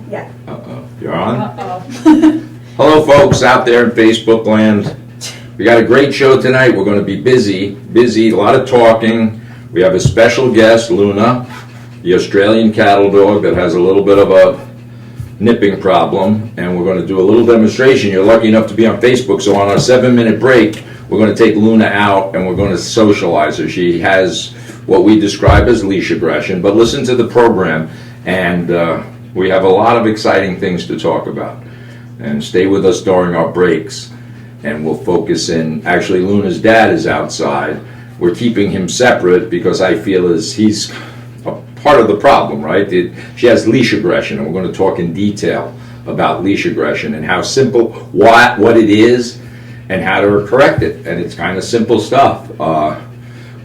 Yeah. Uh-oh. You're on? Uh-oh. Hello, folks out there in Facebook land. We got a great show tonight. We're going to be busy, a lot of talking. We have a special guest, Luna, the Australian cattle dog that has a little bit of a nipping problem, and we're going to do a little demonstration. You're lucky enough to be on Facebook, so on our 7-minute break, we're going to take Luna out and we're going to socialize her. She has what we describe as leash aggression, but listen to the program, and we have a lot of exciting things to talk about. And stay with us during our breaks, and we'll focus in. Actually, Luna's dad is outside. We're keeping him separate because I feel as he's a part of the problem, right? She has leash aggression, and we're going to talk in detail about leash aggression and how simple, what it is, and how to correct it. And it's kind of simple stuff.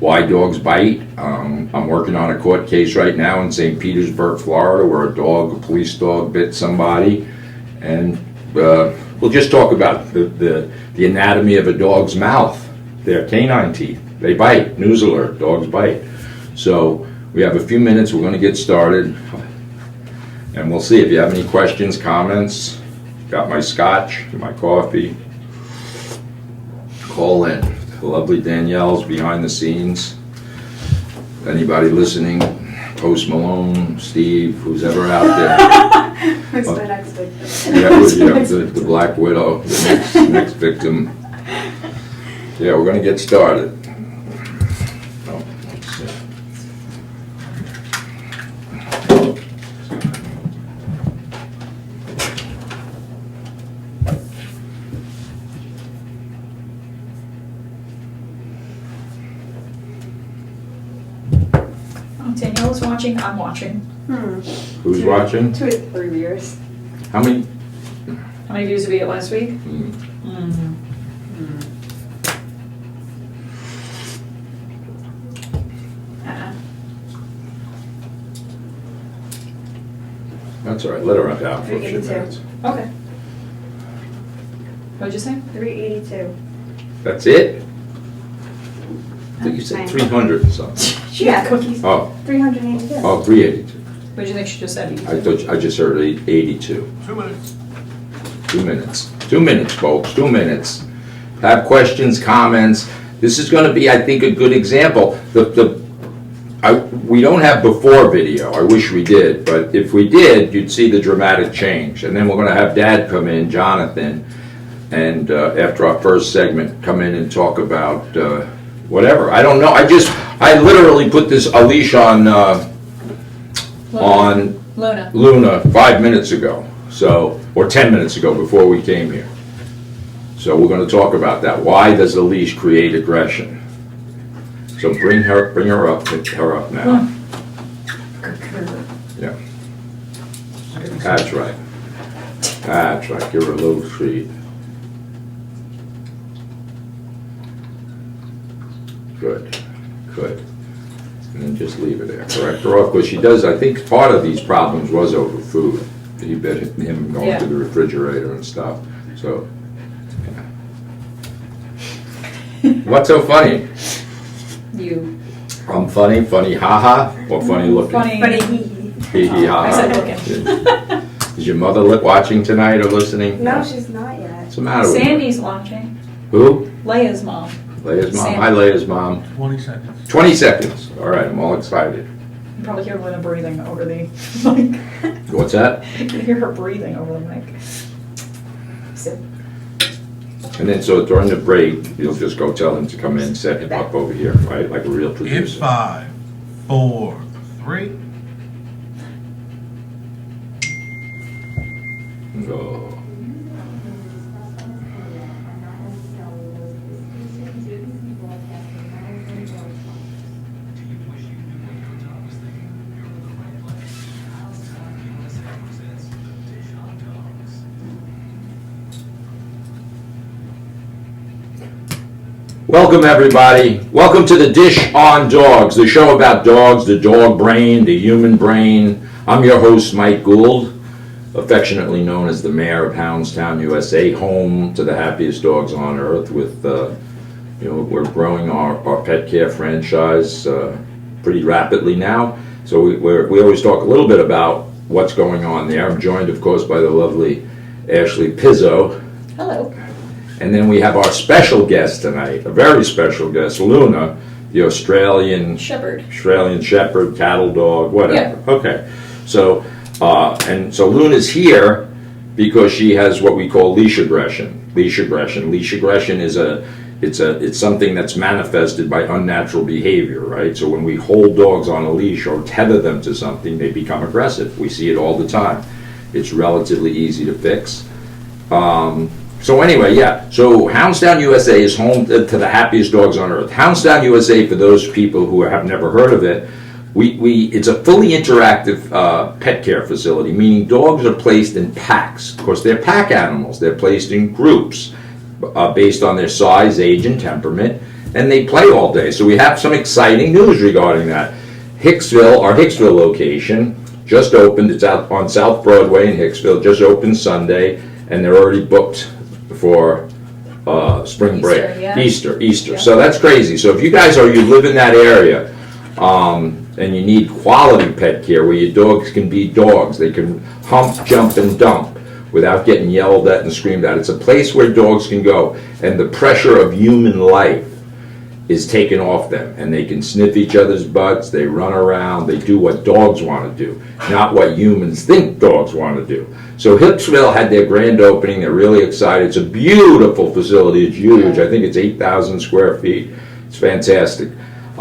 Why dogs bite. I'm working on a court case right now in St. Petersburg, Florida, where a police dog bit somebody, and we'll just talk about the anatomy of a dog's mouth, their canine teeth. They bite. News alert, dogs bite. So we have a few minutes. We're going to get started, and we'll see if you have any questions, comments. Got my scotch, my coffee. Call in. The lovely Danielle's behind the scenes. Anybody listening, Post Malone, Steve, who's ever out there. Who's my next victim? Yeah, the Black Widow, the next victim. Yeah, we're going to get started. Oh, let's see. Danielle's watching, I'm watching. Who's watching? 2 or 3 viewers. How many? How many views did we get last week? That's all right. Let her run down for a few 382. minutes. Okay. What'd you say? 382. That's it? I think you said 300 or something. Yeah, cookies. Oh, 382. oh, 382. What did you think she just said? I just heard 82. 2 minutes. 2 minutes. 2 minutes, folks. 2 minutes. Have questions, comments. This is going to be, I think, a good example. We don't have before video. I wish we did, but if we did, you'd see the dramatic change. And then we're going to have Dad come in, Jonathan, and after our first segment, come in and talk about whatever. I don't know. I literally put a leash on Luna 5 minutes ago, or 10 minutes ago before we came here. So we're going to talk about that. Why does a leash create aggression? So bring her up, pick her up now. Yeah. That's right. That's right. Give her a little treat. Good. Good. And then just leave it there. Correct her off, because she does, I think part of these problems was over food. He bet him going to the refrigerator and stuff. So, yeah. What's so funny? You. I'm funny, haha, or funny looking? Funny. Hee hee ha I ha. said looking. Is your mother watching tonight or listening? No, she's not yet. What's the matter with her? Sandy's watching. Who? Leia's mom. Leia's mom. Sandy. Hi, Leia's mom. 20 seconds. 20 seconds. All right, I'm all excited. You probably hear Luna breathing over the mic. What's that? You can hear her breathing over the mic. So, And then so during the break, you'll just go tell him to come in, set him up over here, right? Like a real In producer. 5, 4, 3. Go. Welcome everybody. Welcome to the Dish on Dogs, the show about dogs, the dog brain, the human brain. I'm your host, Mike Gould, affectionately known as the mayor of Hounds Town USA, home to the happiest dogs on earth. With we're growing our pet care franchise pretty rapidly now. So we always talk a little bit about what's going on there. I'm joined, of course, by the lovely Ashley Pizzo. Hello. And then we have our special guest tonight, a very special guest, Luna, the Australian Shepherd. Shepherd, cattle dog, whatever. Yeah. Okay. So, so Luna's here because she has what we call leash aggression. Leash aggression. Leash aggression is it's something that's manifested by unnatural behavior, right? So when we hold dogs on a leash or tether them to something, they become aggressive. We see it all the time. It's relatively easy to fix. So anyway, yeah. So Hounds Town USA is home to the happiest dogs on earth. Hounds Town USA, for those people who have never heard of it, it's a fully interactive pet care facility, meaning dogs are placed in packs. Of course, they're pack animals. They're placed in groups based on their size, age, and temperament, and they play all day. So we have some exciting news regarding that. Hicksville, our Hicksville location, just opened. It's out on South Broadway in Hicksville. Just opened Sunday, and they're already booked for spring break, Easter. Easter. Yeah. So that's crazy. So if you live in that area, and you need quality pet care where your dogs can be dogs, they can hump, jump, and dump without getting yelled at and screamed at. It's a place where dogs can go, and the pressure of human life is taken off them, and they can sniff each other's butts, they run around, they do what dogs want to do, not what humans think dogs want to do. So Hicksville had their grand opening. They're really excited. It's a beautiful facility. It's huge. I think it's 8,000 square feet. It's fantastic.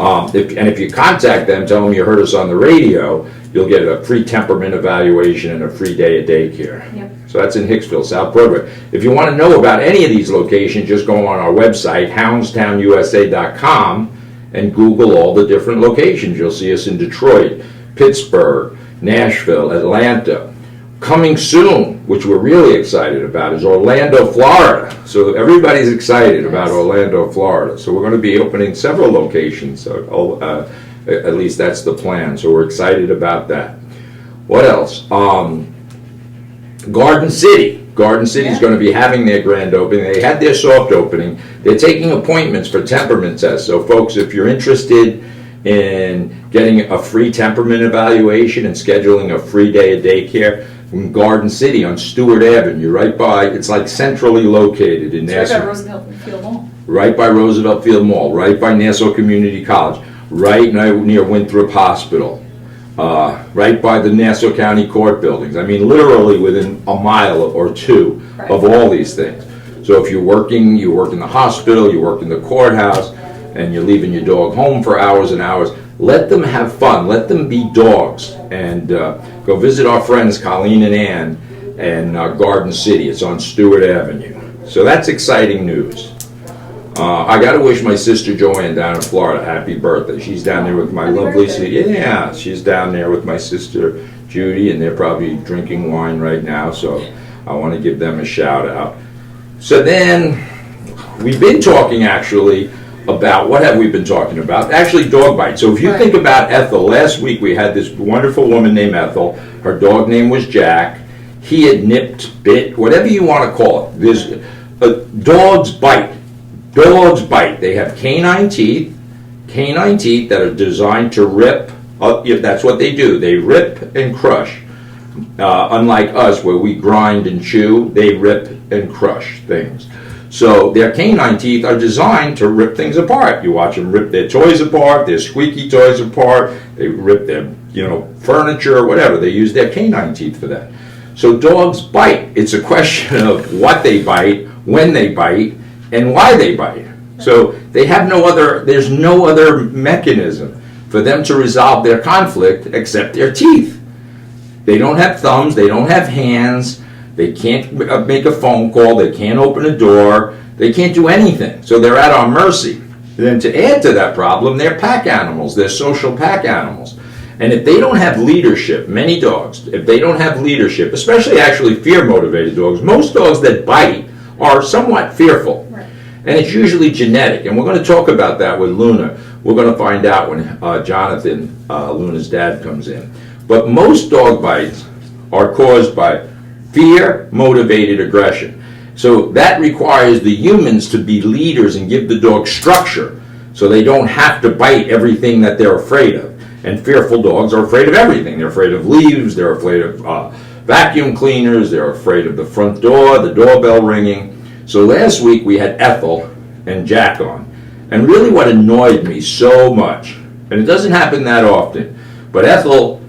If you contact them, tell them you heard us on the radio, you'll get a free temperament evaluation and a free day of daycare. Yep. So that's in Hicksville, South Broadway. If you want to know about any of these locations, just go on our website, houndstownusa.com, and Google all the different locations. You'll see us in Detroit, Pittsburgh, Nashville, Atlanta. Coming soon, which we're really excited about, is Orlando, Florida. So everybody's excited about Orlando, Florida. So we're going to be opening several locations. At least that's the plan. So we're excited about that. What else? Garden City. Garden City is going to be having their grand opening. They had their soft opening. They're taking appointments for temperament tests. So folks, if you're interested in getting a free temperament evaluation and scheduling a free day of daycare, in Garden City on Stewart Avenue, right by, it's like centrally located in Nassau. Right by Roosevelt Field Mall. Right by Roosevelt Field Mall, right by Nassau Community College, right near Winthrop Hospital, right by the Nassau County Court buildings. I mean, literally within a mile or two of all these things. So if you work in the hospital, you work in the courthouse, and you're leaving your dog home for hours and hours, let them have fun. Let them be dogs. And go visit our friends Colleen and Ann and Garden City. It's on Stewart Avenue. So that's exciting news. I got to wish my sister Joanne down in Florida happy birthday. She's down there with my lovely sister. Yeah, she's down there with my sister Judy, and they're probably drinking wine right now. So I want to give them a shout out. So then we've been talking actually about, what have we been talking about? Actually, dog bites. So if you think about Ethel, last week we had this wonderful woman named Ethel. Her dog name was Jack. He had nipped, bit, whatever you want to call it. There's dogs bite. Dogs bite. They have canine teeth that are designed to rip. That's what they do. They rip and crush. Unlike us, where we grind and chew, they rip and crush things. So their canine teeth are designed to rip things apart. You watch them rip their toys apart, their squeaky toys apart. They rip their, furniture, whatever. They use their canine teeth for that. So dogs bite. It's a question of what they bite, when they bite, and why they bite. So they have there's no other mechanism for them to resolve their conflict except their teeth. They don't have thumbs, they don't have hands, they can't make a phone call, they can't open a door, they can't do anything. So they're at our mercy. And then to add to that problem, they're pack animals, they're social pack animals. And if they don't have leadership, many dogs, if they don't have leadership, especially actually fear-motivated dogs, most dogs that bite are somewhat fearful. Right. And it's usually genetic. And we're going to talk about that with Luna. We're going to find out when Jonathan, Luna's dad, comes in. But most dog bites are caused by fear-motivated aggression. So that requires the humans to be leaders and give the dog structure so they don't have to bite everything that they're afraid of. And fearful dogs are afraid of everything. They're afraid of leaves, they're afraid of vacuum cleaners, they're afraid of the front door, the doorbell ringing. So last week we had Ethel and Jack on. And really what annoyed me so much, and it doesn't happen that often, but Ethel,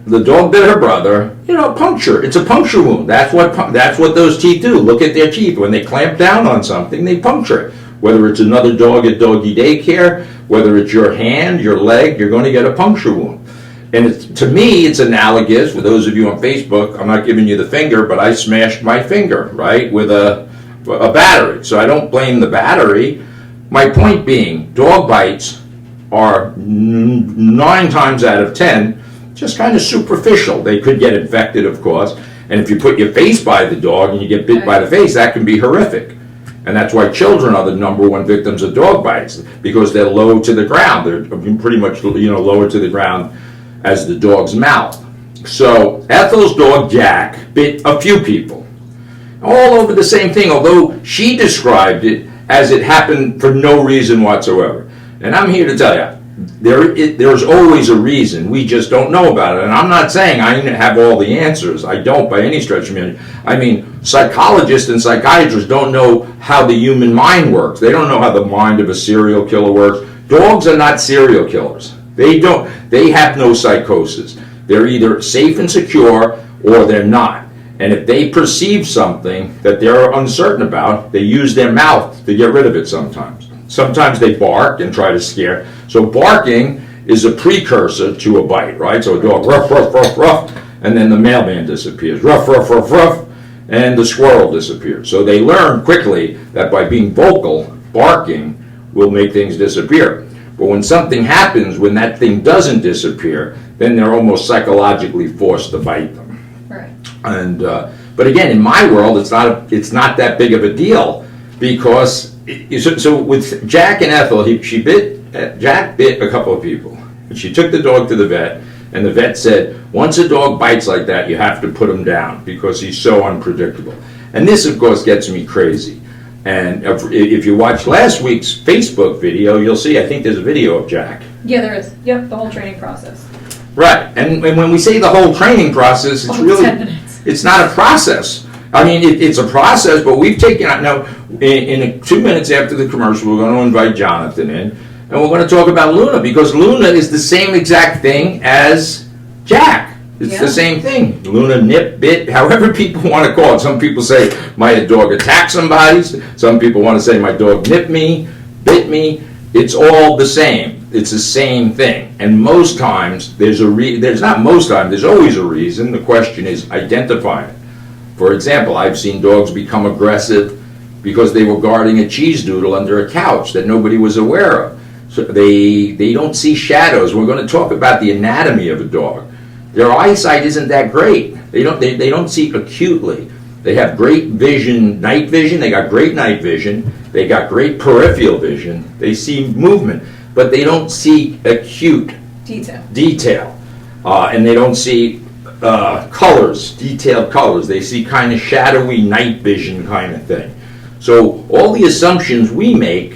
the dog bit her brother, puncture. It's a puncture wound. That's what those teeth do. Look at their teeth. When they clamp down on something, they puncture it. Whether it's another dog at doggy daycare, whether it's your hand, your leg, you're going to get a puncture wound. And to me, it's analogous. For those of you on Facebook, I'm not giving you the finger, but I smashed my finger, right, with a battery. So I don't blame the battery. My point being, dog bites are 9 times out of 10 just kind of superficial. They could get infected, of course. And if you put your face by the dog and you get bit by the face, that can be horrific. And that's why children are the #1 victims of dog bites, because they're low to the ground. They're pretty much lower to the ground as the dog's mouth. So Ethel's dog Jack bit a few people, all over the same thing, although she described it as it happened for no reason whatsoever. And I'm here to tell you, there's always a reason. We just don't know about it. And I'm not saying I have all the answers. I don't by any stretch of the imagination. I mean, psychologists and psychiatrists don't know how the human mind works. They don't know how the mind of a serial killer works. Dogs are not serial killers. They have no psychosis. They're either safe and secure or they're not. And if they perceive something that they're uncertain about, they use their mouth to get rid of it sometimes. Sometimes they bark and try to scare. So barking is a precursor to a bite, right? So a dog, ruff, ruff, ruff, ruff, and then the mailman disappears. Ruff, ruff, ruff, ruff, and the squirrel disappears. So they learn quickly that by being vocal, barking will make things disappear. But when something happens, when that thing doesn't disappear, then they're almost psychologically forced to bite them. Right. And but again, in my world, it's not that big of a deal, because so with Jack and Ethel, Jack bit a couple of people, and she took the dog to the vet, and the vet said, once a dog bites like that, you have to put him down because he's so unpredictable. And this, of course, gets me crazy. And if you watch last week's Facebook video, you'll see, I think there's a video of Jack. Yeah, there is. Yep, the whole training process. Right, and when we say the whole training process, it's really, 10 minutes. It's not a process. I mean, it's a process, but we've taken out, now, in 2 minutes after the commercial, we're going to invite Jonathan in, and we're going to talk about Luna, because Luna is the same exact thing as Jack. It's the same thing. Luna nip, bit, however people want to call it. Some people say my dog attacked somebody. Some people want to say my dog nipped me, bit me. It's all the same. It's the same thing. And most times, there's always a reason. The question is identifying it. For example, I've seen dogs become aggressive because they were guarding a cheese doodle under a couch that nobody was aware of. So they don't see shadows. We're going to talk about the anatomy of a dog. Their eyesight isn't that great. They don't see acutely. They have great vision, night vision. They got great night vision. They got great peripheral vision. They see movement, but they don't see acute detail. And they don't see colors, detailed colors. They see kind of shadowy night vision kind of thing. So all the assumptions we make,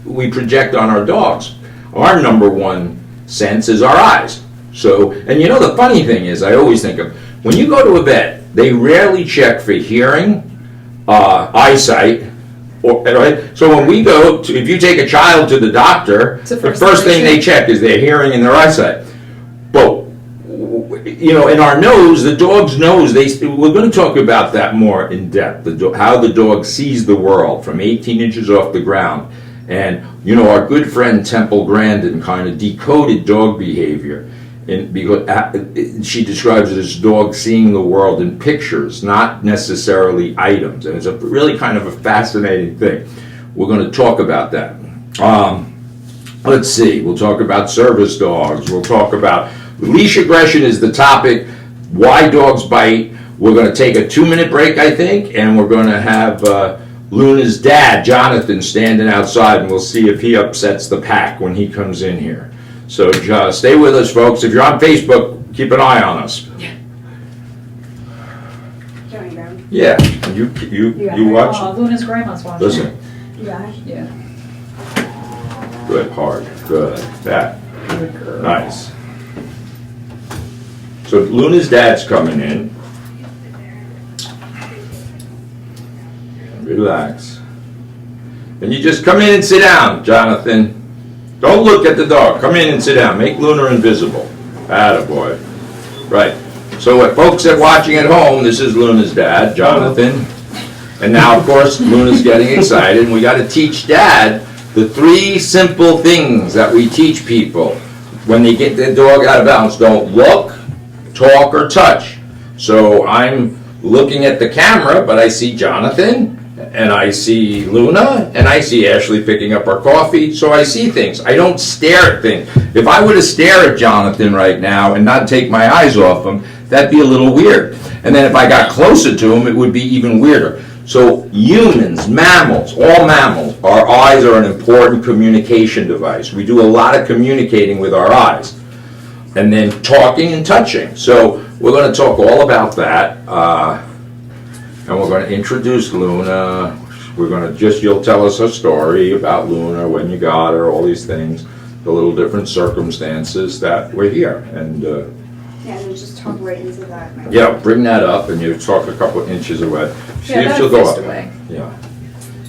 we project on our dogs. Our #1 sense is our eyes. So, and the funny thing is, I always think of, when you go to a vet, they rarely check for hearing, eyesight, right? So when we go to, if you take a child to the doctor, the first thing they check is their hearing and their eyesight. But, in our nose, the dog's nose, we're going to talk about that more in depth, how the dog sees the world from 18 inches off the ground. And, our good friend Temple Grandin kind of decoded dog behavior. Because she describes it as dogs seeing the world in pictures, not necessarily items. And it's a really kind of a fascinating thing. We're going to talk about that. Let's see. We'll talk about service dogs. We'll talk about leash aggression is the topic, why dogs bite. We're going to take a 2-minute break, I think, and we're going to have Luna's dad, Jonathan, standing outside, and we'll see if he upsets the pack when he comes in here. So just stay with us, folks. If you're on Facebook, keep an eye on us. Yeah. You watch? Oh, Luna's grandma's watching. Listen. Yeah. Yeah. Good, hard, good. That. Good girl. Nice. So Luna's dad's coming in. Relax. And you just come in and sit down, Jonathan. Don't look at the dog. Come in and sit down. Make Luna invisible. Attaboy. Right. So folks that are watching at home, this is Luna's dad, Jonathan. And now, of course, Luna's getting excited, and we got to teach Dad the 3 simple things that we teach people when they get their dog out of balance. Don't look, talk, or touch. So I'm looking at the camera, but I see Jonathan, and I see Luna, and I see Ashley picking up our coffee, so I see things. I don't stare at things. If I were to stare at Jonathan right now and not take my eyes off him, that'd be a little weird. And then if I got closer to him, it would be even weirder. So humans, mammals, all mammals, our eyes are an important communication device. We do a lot of communicating with our eyes. And then talking and touching. So we're going to talk all about that. And we're going to introduce Luna. We're going to you'll tell us a story about Luna, when you got her, all these things, the little different circumstances that we're here. And Yeah, you just talk right into that. yeah, bring that up, and you talk a couple inches away. See Yeah, if that she'll go fist up. away. Yeah.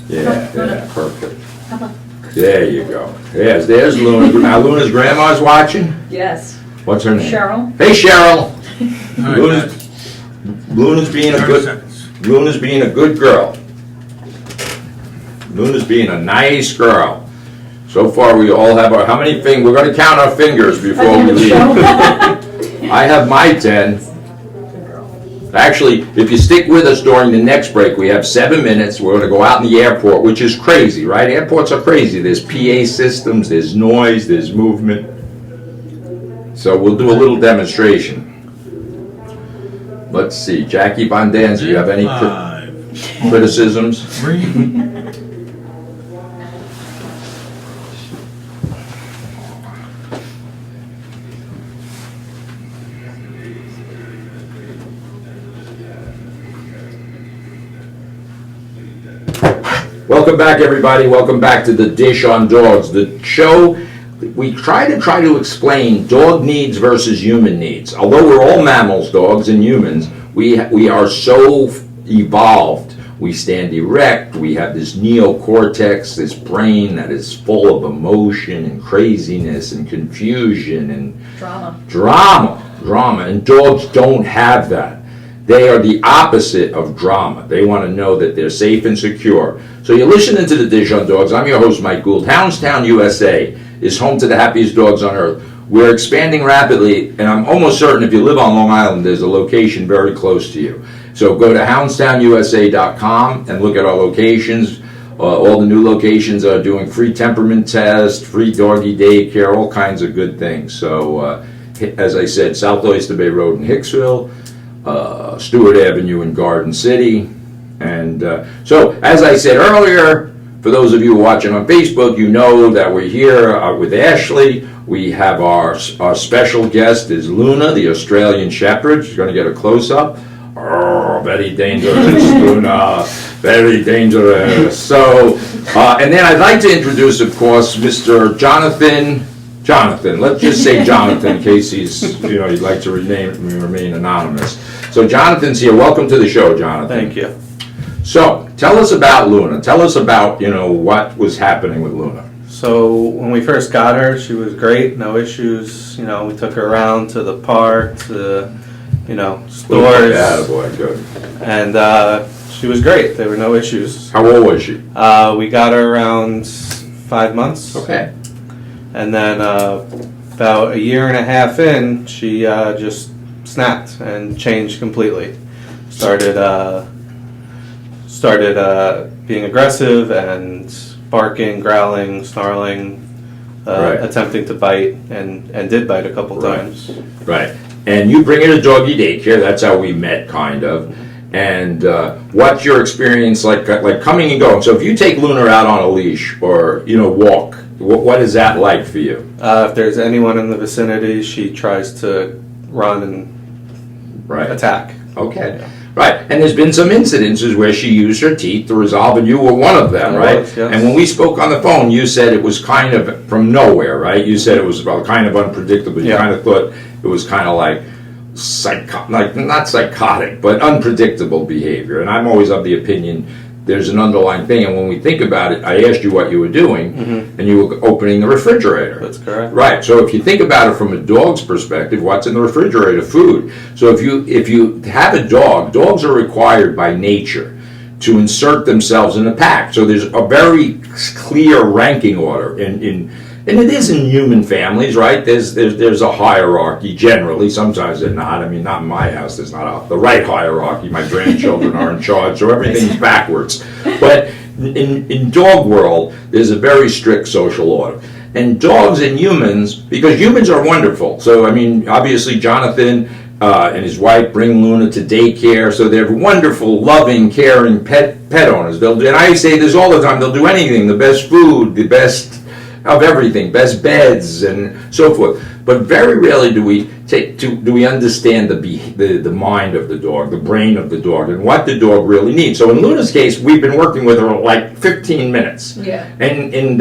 Yeah, Come on. yeah, perfect. Come on. There you go. Yes, there's Luna. Now Luna's grandma's watching. Yes. What's her name? Cheryl. Hey, Cheryl. All right, Luna's, guys. Luna's being a 30 good. seconds. Luna's being a good girl. Luna's being a nice girl. So far, we all have our. How many fingers? We're going to count our fingers before we leave. I have my 10. Actually, if you stick with us during the next break, we have 7 minutes. We're going to go out in the airport, which is crazy, right? Airports are crazy. There's PA systems, there's noise, there's movement. So we'll do a little demonstration. Let's see. Jackie Bondanza, you have any 5, criticisms? 3, Welcome back, everybody. Welcome back to The Dish on Dogs, the show. We try to explain dog needs versus human needs. Although we're all mammals, dogs and humans, we are so evolved. We stand erect. We have this neocortex, this brain that is full of emotion and craziness and confusion and Drama. drama. And dogs don't have that. They are the opposite of drama. They want to know that they're safe and secure. So you're listening to The Dish on Dogs. I'm your host, Mike Gould. Hounds Town USA is home to the happiest dogs on earth. We're expanding rapidly, and I'm almost certain if you live on Long Island, there's a location very close to you. So go to houndstownusa.com and look at our locations. All the new locations are doing free temperament test, free doggy daycare, all kinds of good things. So, as I said, South Oyster Bay Road in Hicksville, Stewart Avenue in Garden City. And so, as I said earlier, for those of you watching on Facebook, you know that we're here with Ashley. We have our special guest is Luna, the Australian Shepherd. She's going to get a close-up. Oh, very dangerous, Luna. Very dangerous. So, and then I'd like to introduce, of course, Mr. Jonathan. Jonathan, let's just say Jonathan in case he'd like to remain anonymous. So Jonathan's here. Welcome to the show, Jonathan. Thank you. So, tell us about Luna. Tell us about, what was happening with Luna. So when we first got her, she was great, no issues. We took her around to the park, to, stores, Attaboy, good. and she was great. There were no issues. How old was she? We got her around 5 months. Okay. And then about a year and a half in, she just snapped and changed completely. Started being aggressive and barking, growling, snarling, Right. attempting to bite, and did bite a couple Right. times. Right. And you bring her to doggy daycare. That's how we met, kind of. And what's your experience like coming and going? So if you take Luna out on a leash or, walk, what is that like for you? If there's anyone in the vicinity, she tries to run and Right. attack. Okay. Right. And there's been some incidences where she used her teeth to resolve, and you were one of them, I right? was, yes. And when we spoke on the phone, you said it was kind of from nowhere, right? You said it was kind of unpredictable. You Yeah. kind of thought it was kind of like not psychotic, but unpredictable behavior. And I'm always of the opinion there's an underlying thing. And when we think about it, I asked you what you were doing, and you were opening the refrigerator. That's correct. Right. So if you think about it from a dog's perspective, what's in the refrigerator? Food. So if you have a dog, dogs are required by nature to insert themselves in a pack. So there's a very clear ranking order and it is in human families, right? There's a hierarchy generally. Sometimes they're not. I mean, not in my house. There's not the right hierarchy. My grandchildren are in charge, so everything's backwards. But in dog world, there's a very strict social order. And dogs and humans, because humans are wonderful. So I mean, obviously, Jonathan and his wife bring Luna to daycare, so they're wonderful, loving, caring pet owners. And I say this all the time. They'll do anything. The best food, the best of everything, best beds and so forth. But very rarely do we understand the mind of the dog, the brain of the dog, and what the dog really needs. So in Luna's case, we've been working with her like 15 minutes. Yeah. And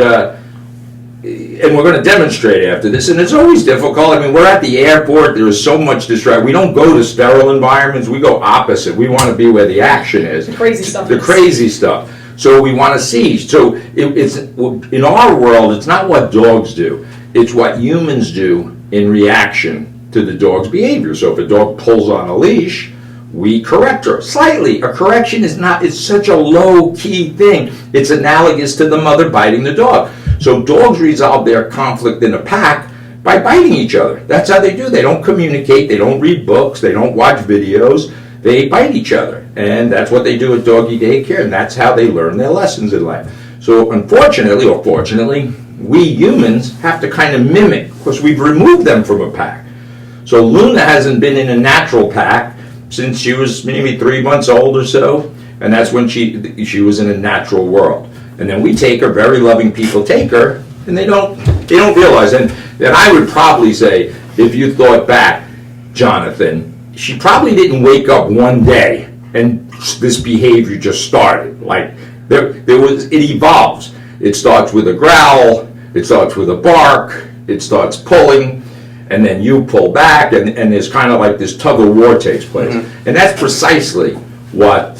we're going to demonstrate after this, and it's always difficult. I mean, we're at the airport. There is so much distraction. We don't go to sterile environments. We go opposite. We want to be where the action is. The crazy stuff. The crazy stuff. So we want to see. So it's in our world, it's not what dogs do. It's what humans do in reaction to the dog's behavior. So if a dog pulls on a leash, we correct her slightly. A correction is not, it's such a low key thing. It's analogous to the mother biting the dog. So dogs resolve their conflict in a pack by biting each other. That's how they do. They don't communicate. They don't read books. They don't watch videos. They bite each other. And that's what they do at doggy daycare. And that's how they learn their lessons in life. So unfortunately, or fortunately, we humans have to kind of mimic, because we've removed them from a pack. So Luna hasn't been in a natural pack since she was maybe 3 months old or so. And that's when she was in a natural world. And then we take her, very loving people take her, and they don't realize. And I would probably say, if you thought back, Jonathan, she probably didn't wake up one day and this behavior just started. Like it evolves. It starts with a growl, it starts with a bark, it starts pulling, and then you pull back, and there's kind of like this tug of war takes place. Mm-hmm. And that's precisely what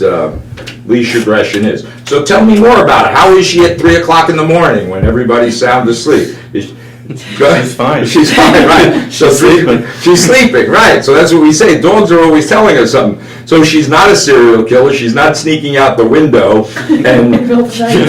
leash aggression is. So tell me more about it. How is she at 3 o'clock in the morning when everybody's sound asleep? She's fine. She's fine, right? She's sleeping. She's sleeping, right? So that's what we say. Dogs are always telling us something. So she's not a serial killer. She's not sneaking out the window and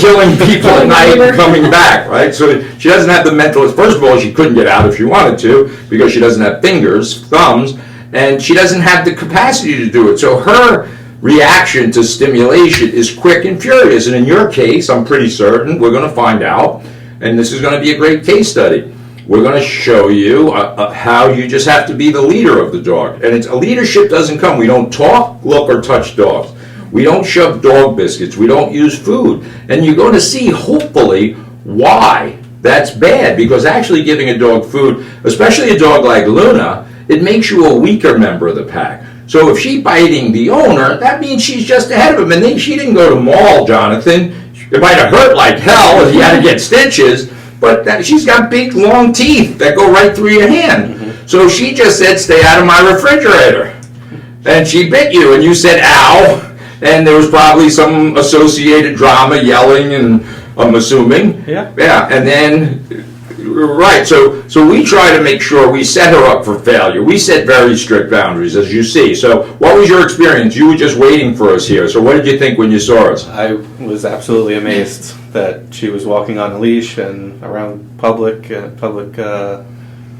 killing people at night and coming back, right? So she doesn't have the mental. First of all, she couldn't get out if she wanted to because she doesn't have fingers, thumbs, and she doesn't have the capacity to do it. So her reaction to stimulation is quick and furious. And in your case, I'm pretty certain we're going to find out, and this is going to be a great case study. We're going to show you how you just have to be the leader of the dog. And leadership doesn't come. We don't talk, look, or touch dogs. We don't shove dog biscuits. We don't use food. And you're going to see, hopefully, why that's bad. Because actually giving a dog food, especially a dog like Luna, it makes you a weaker member of the pack. So if she's biting the owner, that means she's just ahead of him. And then she didn't go to mall, Jonathan. It might have hurt like hell if you had to get stitches. But she's got big, long teeth that go right through your hand. Mm-hmm. So she just said, stay out of my refrigerator. And she bit you, and you said, ow. And there was probably some associated drama, yelling, and I'm assuming. Yeah. Yeah, and then, right, so we try to make sure we set her up for failure. We set very strict boundaries, as you see. So what was your experience? You were just waiting for us here. So what did you think when you saw us? I was absolutely amazed that she was walking on a leash and around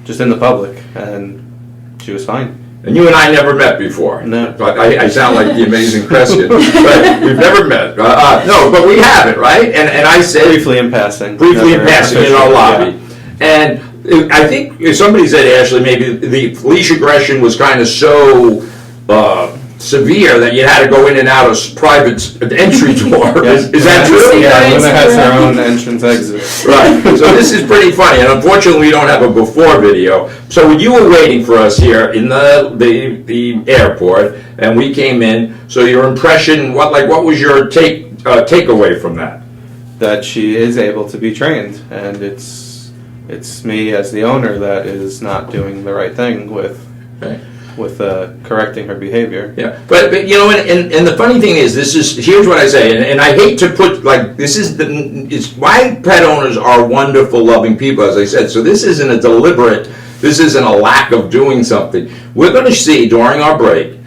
just in the public, and she was fine. And you and I never met before. No. But I sound like the amazing Kreskin. But we've never met. No, but we haven't, right? And I said... Briefly in passing in our lobby. Yeah. And I think somebody said, Ashley, maybe the leash aggression was kind of so severe that you had to go in and out of private entry door. Is that true? Yeah, Luna has her own entrance exit. Right. So this is pretty funny, and unfortunately, we don't have a before video. So when you were waiting for us here in the airport, and we came in, so your impression, what was your takeaway from that? That she is able to be trained, and it's me as the owner that is not doing the right thing with correcting her behavior. Yeah, but you know, and the funny thing is, here's what I say, and I hate to put it's why pet owners are wonderful, loving people, as I said. So this isn't a deliberate, this isn't a lack of doing something. We're going to see during our break.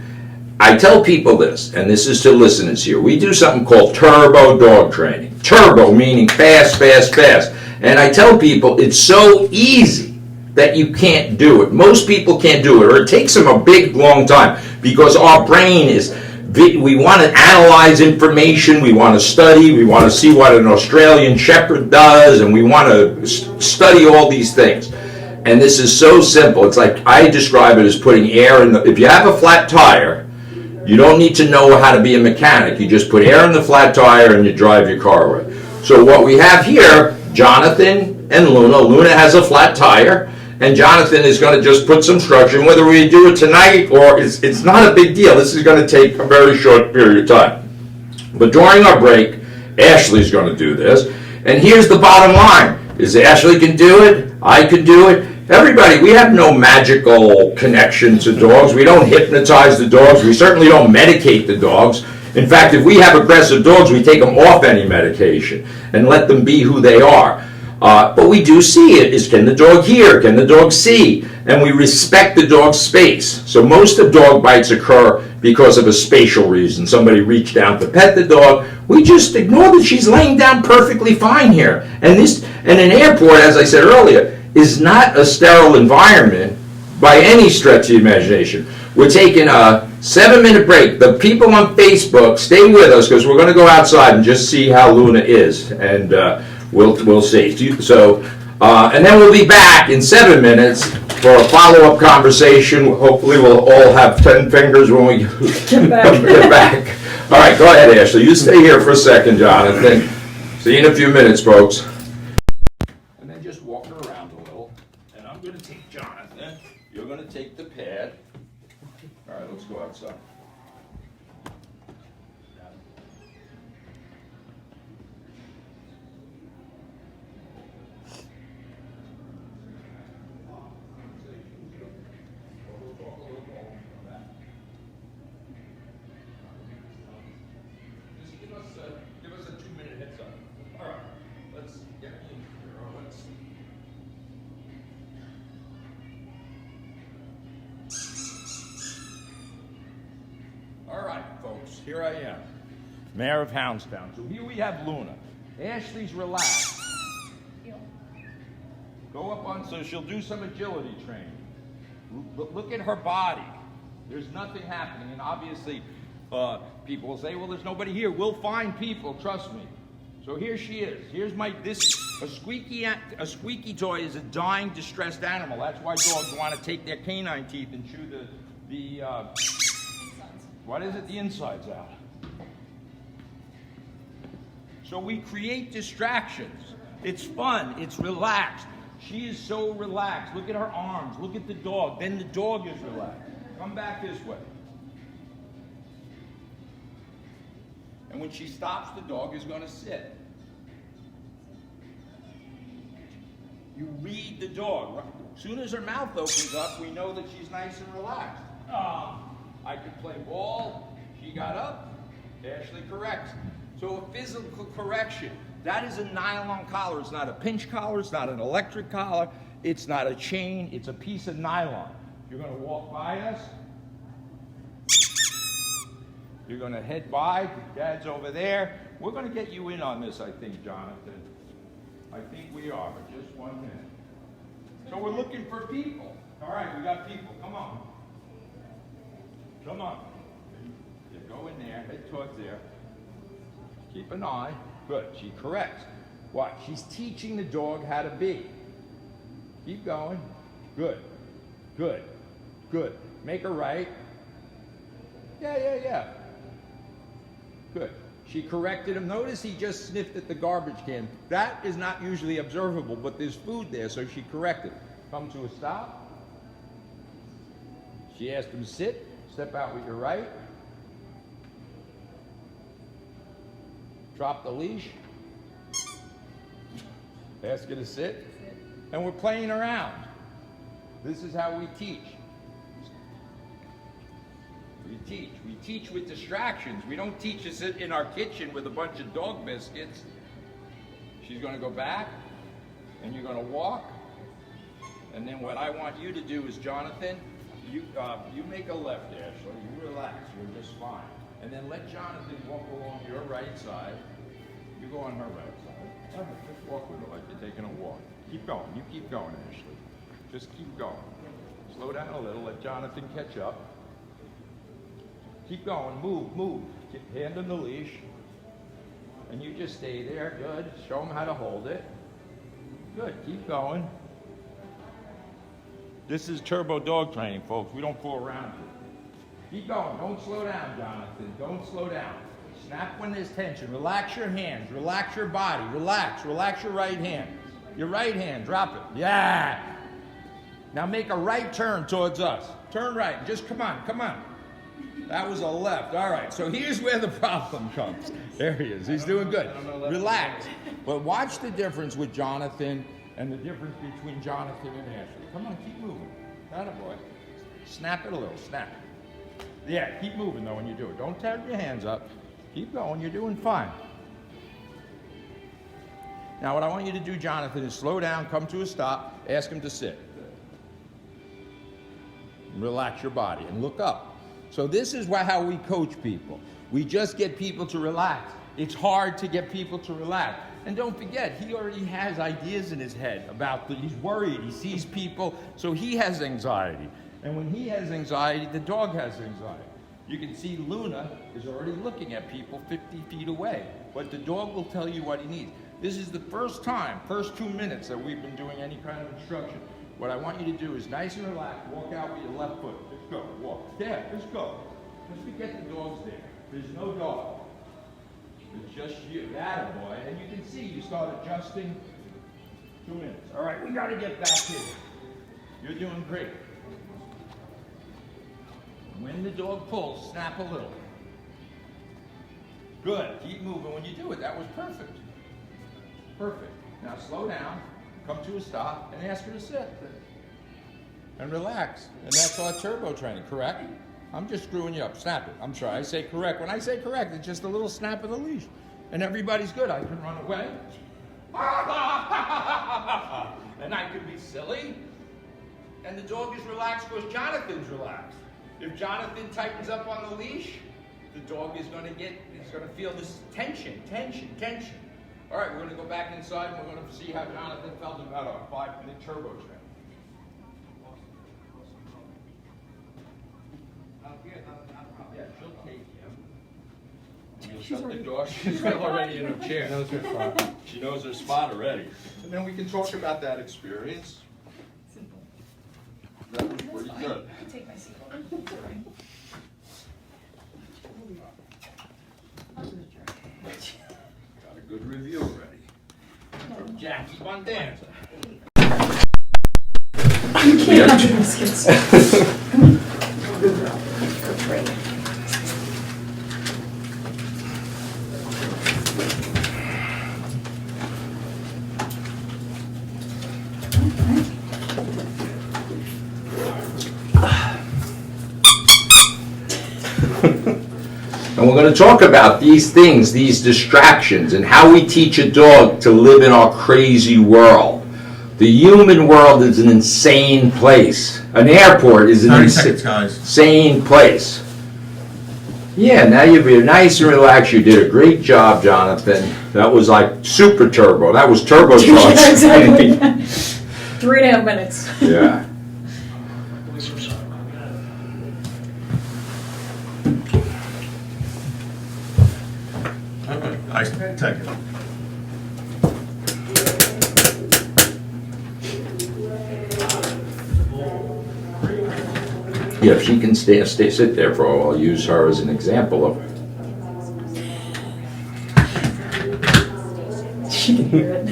I tell people this, and this is to listeners here. We do something called turbo dog training. Turbo meaning fast, fast, fast. And I tell people it's so easy that you can't do it. Most people can't do it, or it takes them a big, long time, because our brain we want to analyze information, we want to study, we want to see what an Australian Shepherd does, and we want to study all these things. And this is so simple. It's like, I describe it as putting air in if you have a flat tire, you don't need to know how to be a mechanic. You just put air in the flat tire and you drive your car away. So what we have here, Jonathan and Luna. Luna has a flat tire, and Jonathan is going to just put some structure in. Whether we do it tonight or it's not a big deal. This is going to take a very short period of time. But during our break, Ashley's going to do this. And here's the bottom line. Is Ashley can do it, I can do it. Everybody, we have no magical connection to dogs. We don't hypnotize the dogs. We certainly don't medicate the dogs. In fact, if we have aggressive dogs, we take them off any medication and let them be who they are. But we do see it. Can the dog hear? Can the dog see? And we respect the dog's space. So most of dog bites occur because of a spatial reason. Somebody reached down to pet the dog. We just ignore that she's laying down perfectly fine here. And an airport, as I said earlier, is not a sterile environment by any stretch of the imagination. We're taking a 7-minute break. The people on Facebook, stay with us, because we're going to go outside and just see how Luna is, and we'll see. So, and then we'll be back in 7 minutes for a follow-up conversation. Hopefully we'll all have 10 fingers when we get back. All right, go ahead, Ashley. You stay here for a second, Jonathan. See you in a few minutes, folks. And then just walk her around a little. And I'm going to take Jonathan. You're going to take the pad. All right, let's go outside. Give us a 2-minute heads up. All right, let's get in here. All right, folks, here I am, Mayor of Hounds Town. So here we have Luna. Ashley's relaxed. Go up on, so she'll do some agility training. Look at her body. There's nothing happening, and obviously, people will say, well, there's nobody here. We'll find people, trust me. So here she is. Here's a squeaky toy is a dying, distressed animal. That's why dogs want to take their canine teeth and chew the insides out. So we create distractions. It's fun, it's relaxed. She is so relaxed. Look at her arms, look at the dog. Then the dog is relaxed. Come back this way. And when she stops, the dog is going to sit. You read the dog. As soon as her mouth opens up, we know that she's nice and relaxed. I could play ball. She got up. Ashley corrects. So a physical correction. That is a nylon collar. It's not a pinch collar. It's not an electric collar. It's not a chain. It's a piece of nylon. You're going to walk by us. You're going to head by. Dad's over there. We're going to get you in on this, I think, Jonathan. I think we are, but just 1 minute. So we're looking for people. All right, we got people. Come on. Come on. You go in there. Head towards there. Keep an eye. Good. She corrects. Watch. She's teaching the dog how to be. Keep going. Good. Good. Good. Make her right. Yeah. Good. She corrected him. Notice he just sniffed at the garbage can. That is not usually observable, but there's food there, so she corrected. Come to a stop. She asked him sit, step out with your right. Drop the leash. Ask her to sit. And we're playing around. This is how we teach. We teach with distractions. We don't teach to sit in our kitchen with a bunch of dog biscuits. She's going to go back, and you're going to walk. And then what I want you to do is, Jonathan, you make a left, Ashley. You relax. You're just fine. And then let Jonathan walk along your right side. You go on her right side. Just walk with her like you're taking a walk. Keep going. You keep going, Ashley. Just keep going. Slow down a little. Let Jonathan catch up. Keep going. Move. Keep hand on the leash. And you just stay there. Good. Show him how to hold it. Good. Keep going. This is turbo dog training, folks. We don't fool around here. Keep going. Don't slow down, Jonathan. Don't slow down. Snap when there's tension. Relax your hands. Relax your body. Relax. Relax your right hand. Your right hand. Drop it. Yeah. Now make a right turn towards us. Turn right. Just come on. That was a left. All right. So here's where the problem comes. There he is. He's doing good. Relax. But watch the difference with Jonathan and the difference between Jonathan and Ashley. Come on. Keep moving. Attaboy. Snap it a little. Snap. Yeah. Keep moving, though, when you do it. Don't tear your hands up. Keep going. You're doing fine. Now, what I want you to do, Jonathan, is slow down, come to a stop, ask him to sit. Relax your body and look up. So this is how we coach people. We just get people to relax. It's hard to get people to relax. And don't forget, he already has ideas in his head he's worried, he sees people, so he has anxiety. And when he has anxiety, the dog has anxiety. You can see Luna is already looking at people 50 feet away, but the dog will tell you what he needs. This is the first 2 minutes that we've been doing any kind of instruction. What I want you to do is nice and relaxed, walk out with your left foot. Just go, walk. Yeah, just go. Just forget the dog's there. There's no dog. It's just you, that boy. And you can see you start adjusting. 2 minutes. All right, we got to get back here. You're doing great. When the dog pulls, snap a little. Good. Keep moving when you do it. That was perfect. Perfect. Now slow down, come to a stop, and ask her to sit. And relax. And that's our turbo training, correct? I'm just screwing you up. Snap it. I'm sorry. I say correct. When I say correct, it's just a little snap of the leash. And everybody's good. I can run away. And I can be silly. And the dog is relaxed because Jonathan's relaxed. If Jonathan tightens up on the leash, the dog is going to feel this tension. All right, we're going to go back inside and we're going to see how Jonathan felt about our 5-minute turbo training. Yeah, she'll take him. You'll shut the door. She's already in her chair. Knows her spot. She knows her spot already. And then we can talk about that experience. That was pretty good. Take my seat. Got a good review already. From Jackie Bondanza. You can't have the biscuits. Good girl. Good training. And we're going to talk about these things, these distractions, and how we teach a dog to live in our crazy world. The human world is an insane place. An airport is an insane place. Yeah, now you're nice and relaxed. You did a great job, Jonathan. That was like super turbo. That was turbocharged. Yeah, exactly. 3.5 minutes. Yeah. I take it. Yeah, if she can sit there for a while, I'll use her as an example of. She can hear it.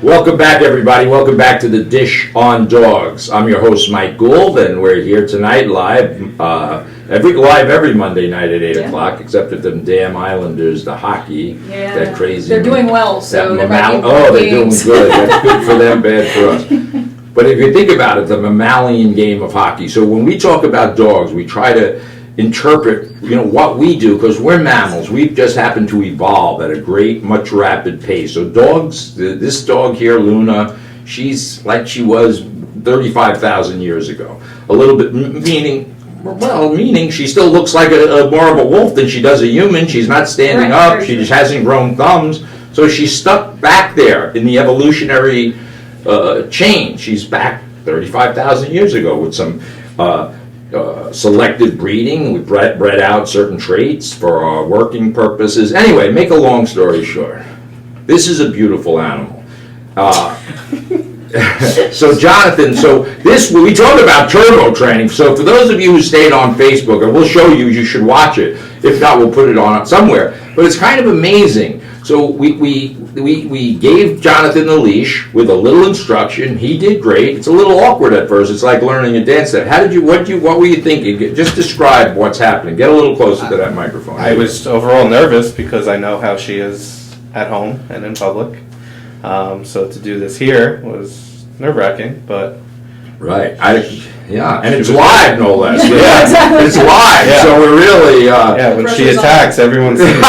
Welcome back, everybody. Welcome back to the Dish on Dogs. I'm your host, Mike Gould, and we're here tonight live every Monday night at 8 o'clock, except at them damn Islanders, the hockey, that crazy. They're doing well, so they're doing good. That's good for them, bad for us. But if you think about it, the mammalian game of hockey. So when we talk about dogs, we try to interpret, what we do, because we're mammals. We've just happened to evolve at a great, much rapid pace. So dogs, this dog here, Luna, she's like she was 35,000 years ago. A little bit, meaning she still looks like more of a wolf than she does a human. She's not standing up. She just hasn't grown thumbs. So she's stuck back there in the evolutionary chain. She's back 35,000 years ago with some selective breeding. We bred out certain traits for our working purposes. Anyway, make a long story short, this is a beautiful animal. So Jonathan, we talk about turbo training. So for those of you who stayed on Facebook, and we'll show you, you should watch it. If not, we'll put it on somewhere. But it's kind of amazing. So we gave Jonathan the leash with a little instruction. He did great. It's a little awkward at first. It's like learning a dance step. What were you thinking? Just describe what's happening. Get a little closer to that microphone. I was overall nervous because I know how she is at home and in public. So to do this here was nerve-wracking, but... Right. And it's live, no less. Yeah, exactly. It's live, so we're really... when she attacks, everyone sees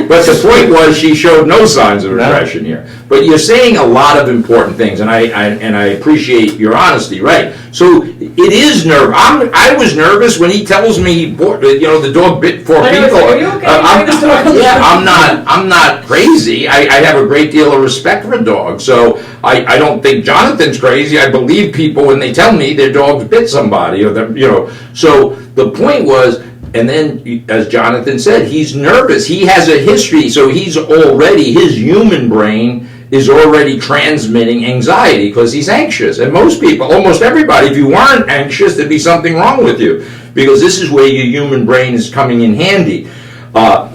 but the point was she showed no signs of aggression here. But you're saying a lot of important things, and I appreciate your honesty, right? So it is nerve. I was nervous when he tells me the dog bit 4 people. Are you okay? I'm not crazy. I have a great deal of respect for dogs, so I don't think Jonathan's crazy. I believe people when they tell me their dogs bit somebody, So the point was, and then as Jonathan said, he's nervous. He has a history, so his human brain is already transmitting anxiety because he's anxious. And most people, almost everybody, if you weren't anxious, there'd be something wrong with you, because this is where your human brain is coming in handy.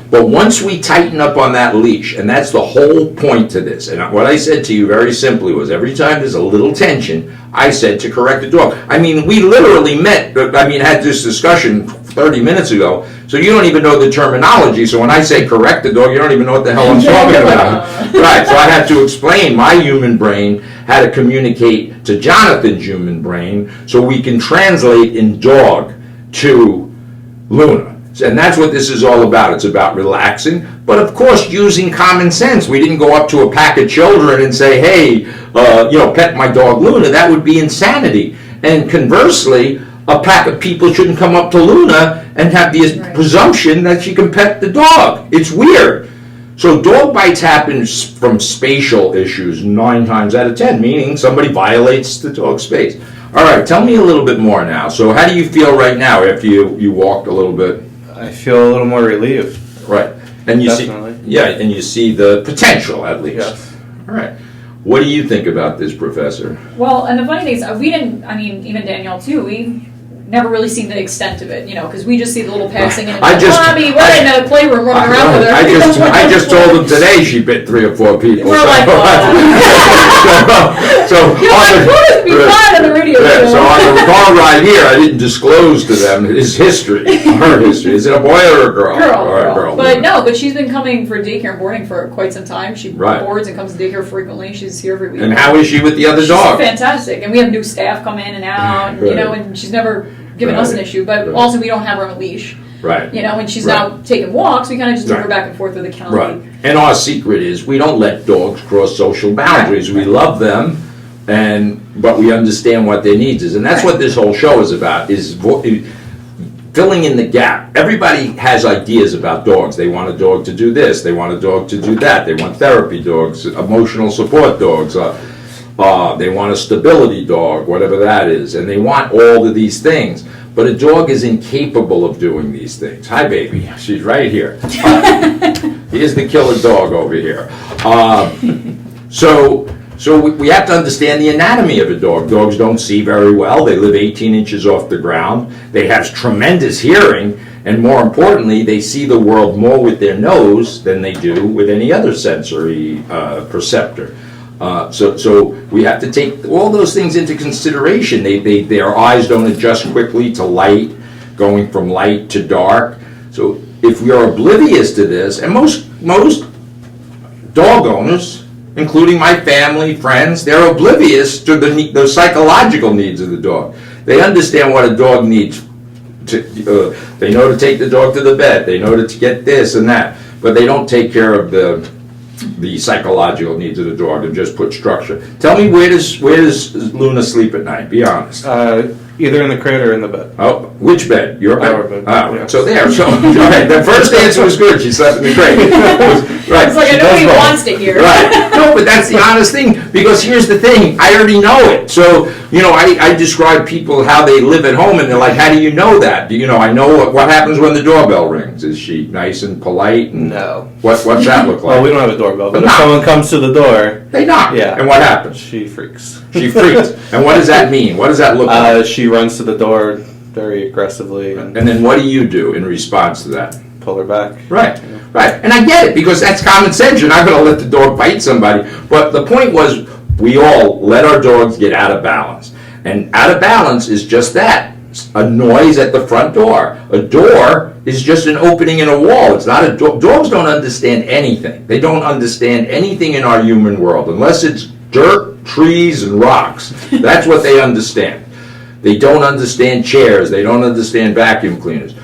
But once we tighten up on that leash, and that's the whole point to this, and what I said to you very simply was, every time there's a little tension, I said to correct the dog. We literally had this discussion 30 minutes ago, so you don't even know the terminology. So when I say correct the dog, you don't even know what the hell I'm talking about. Right, so I had to explain my human brain, how to communicate to Jonathan's human brain, so we can translate in dog to Luna. And that's what this is all about. It's about relaxing, but of course using common sense. We didn't go up to a pack of children and say, hey, pet my dog Luna. That would be insanity. And conversely, a pack of people shouldn't come up to Luna and have the presumption that she can pet the dog. It's weird. So dog bites happen from spatial issues 9 times out of 10, meaning somebody violates the dog's space. All right, tell me a little bit more now. So how do you feel right now after you walked a little bit? I feel a little more relieved. Right. And you Definitely. and you see the potential, at least. Yes. All right. What do you think about this, Professor? Well, and the funny thing is, we didn't, even Danielle too, we never really seen the extent of it, because we just see the little passing and Mommy, we're in the playroom running around with her. I just told them today she bit 3 or 4 people. We're like, be quiet on the radio. Yeah, so on the car ride here, I didn't disclose to them her history. Is it a boy or a girl? Girl. But she's been coming for daycare and boarding for quite some time. She boards and comes to daycare frequently. She's here every week. And how is she with the other dogs? Fantastic. And we have new staff come in and out, and she's never given us an issue. But also, we don't have her on a leash. Right. When she's out taking walks, we kind of just move her back and forth with the county. Right. And our secret is we don't let dogs cross social boundaries. We love them, but we understand what their needs is. And that's what this whole show is about, is filling in the gap. Everybody has ideas about dogs. They want a dog to do this. They want a dog to do that. They want therapy dogs, emotional support dogs. They want a stability dog, whatever that is. And they want all of these things. But a dog is incapable of doing these things. Hi, baby. She's right here. Here's the killer dog over here. So we have to understand the anatomy of a dog. Dogs don't see very well. They live 18 inches off the ground. They have tremendous hearing. And more importantly, they see the world more with their nose than they do with any other sensory perceptor. So we have to take all those things into consideration. Their eyes don't adjust quickly to light, going from light to dark. So if we are oblivious to this, and most dog owners, including my family, friends, they're oblivious to the psychological needs of the dog. They understand what a dog needs. They know to take the dog to the vet. They know to get this and that, but they don't take care of the psychological needs of the dog and just put structure. Tell me, where does Luna sleep at night? Be honest. Either in the crate or in the bed. Oh, which bed? Your bed? Our bed. Oh, Yeah. so there. So all right, the first answer was good. She slept in the crate. Right. It's like, She I know does he both. wants to hear. Right. No, but that's the honest thing, because here's the thing. I already know it. So, I describe people how they live at home, and they're like, how do you know that? I know what happens when the doorbell rings. Is she nice and polite? And No. What's that look like? Well, we don't have a doorbell, but if Knock. someone comes to the door, They knock. Yeah. And what happens? she freaks. She freaks. And what does that mean? What does that look like? She runs to the door very aggressively and And then what do you do in response to that? pull her back. Right, right. And I get it, because that's common sense. You're not going to let the dog bite somebody. But the point was, we all let our dogs get out of balance. And out of balance is just that. A noise at the front door. A door is just an opening in a wall. It's not a door. Dogs don't understand anything. They don't understand anything in our human world, unless it's dirt, trees, and rocks. That's what they understand. They don't understand chairs. They don't understand vacuum cleaners.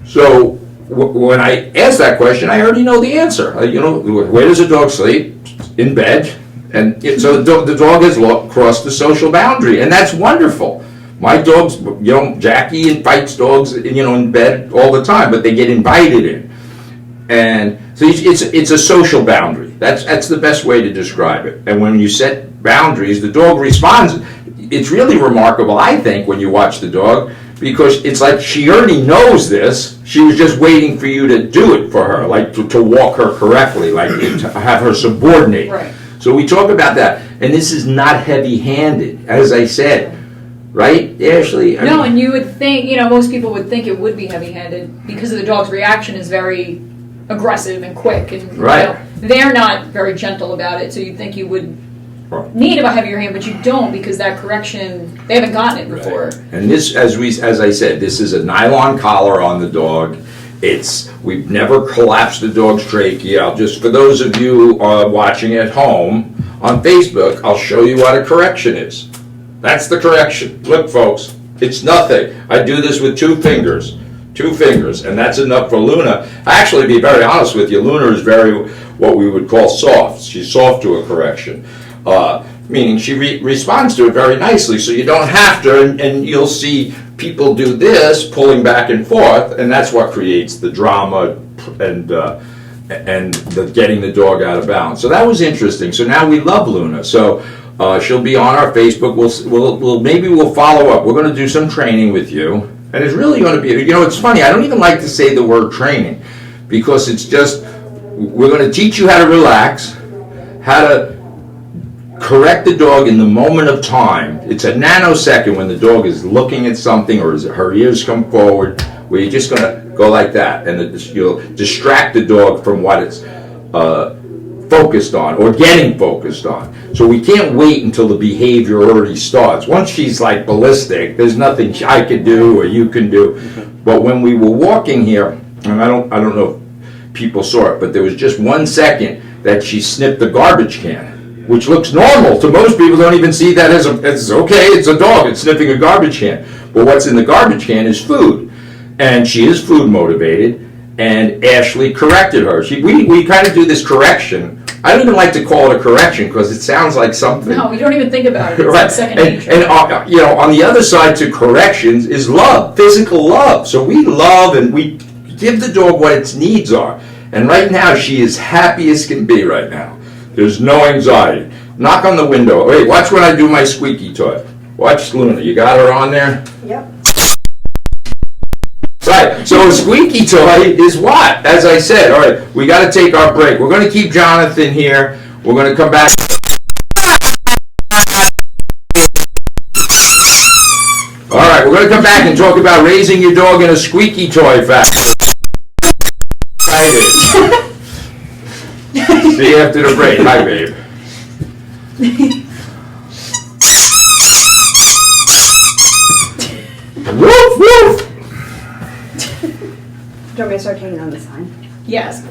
So when I ask that question, I already know the answer. Where does a dog sleep? In bed. And so the dog has crossed the social boundary, and that's wonderful. My dogs, Jackie fights dogs, in bed all the time, but they get invited in. And so it's a social boundary. That's the best way to describe it. And when you set boundaries, the dog responds. It's really remarkable, I think, when you watch the dog, because it's like she already knows this. She was just waiting for you to do it for her, like to walk her correctly, like to have her subordinate. Right. So we talk about that. And this is not heavy-handed, as I said. Right, Ashley? No, and you would think, most people would think it would be heavy-handed because of the dog's reaction is very aggressive and quick, and Right. They're not very gentle about it. So you'd think you would need a heavier hand, but you don't, because that correction, they haven't gotten it before. Right. And this, as I said, this is a nylon collar on the dog. We've never collapsed the dog's trachea. Just for those of you watching at home on Facebook, I'll show you what a correction is. That's the correction. Look, folks, it's nothing. I do this with two fingers, and that's enough for Luna. Actually, to be very honest with you, Luna is very, what we would call soft. She's soft to a correction, meaning she responds to it very nicely, so you don't have to, and you'll see people do this, pulling back and forth, and that's what creates the drama and the getting the dog out of balance. So that was interesting. So now we love Luna. So she'll be on our Facebook. Maybe we'll follow up. We're going to do some training with you, and it's really going to be. It's funny. I don't even like to say the word training, because it's just we're going to teach you how to relax, how to correct the dog in the moment of time. It's a nanosecond when the dog is looking at something or her ears come forward, where you're just going to go like that, and you'll distract the dog from what it's focused on or getting focused on. So we can't wait until the behavior already starts. Once she's like ballistic, there's nothing I can do or you can do. But when we were walking here, and I don't know if people saw it, but there was just 1 second that she snipped the garbage can, which looks normal to most people. Don't even see that as it's okay. It's a dog. It's sniffing a garbage can. But what's in the garbage can is food, and she is food motivated. And Ashley corrected her. We kind of do this correction. I don't even like to call it a correction because it sounds like something. No, you don't even think about it. It's right. like second And nature. on the other side to corrections is love, physical love. So we love and we give the dog what its needs are. And right now she is happy as can be right now. There's no anxiety. Knock on the window. Wait, watch when I do my squeaky toy. Watch Luna. You got her on there? Yep. Right, so a squeaky toy is what? As I said, all right, we got to take our break. We're going to keep Jonathan here. We're going to come back. All right, we're going to come back and talk about raising your dog in a squeaky toy factory. See you after the break. Hi, babe. Woof, woof. Do you want me to start taking on the sign? Yes,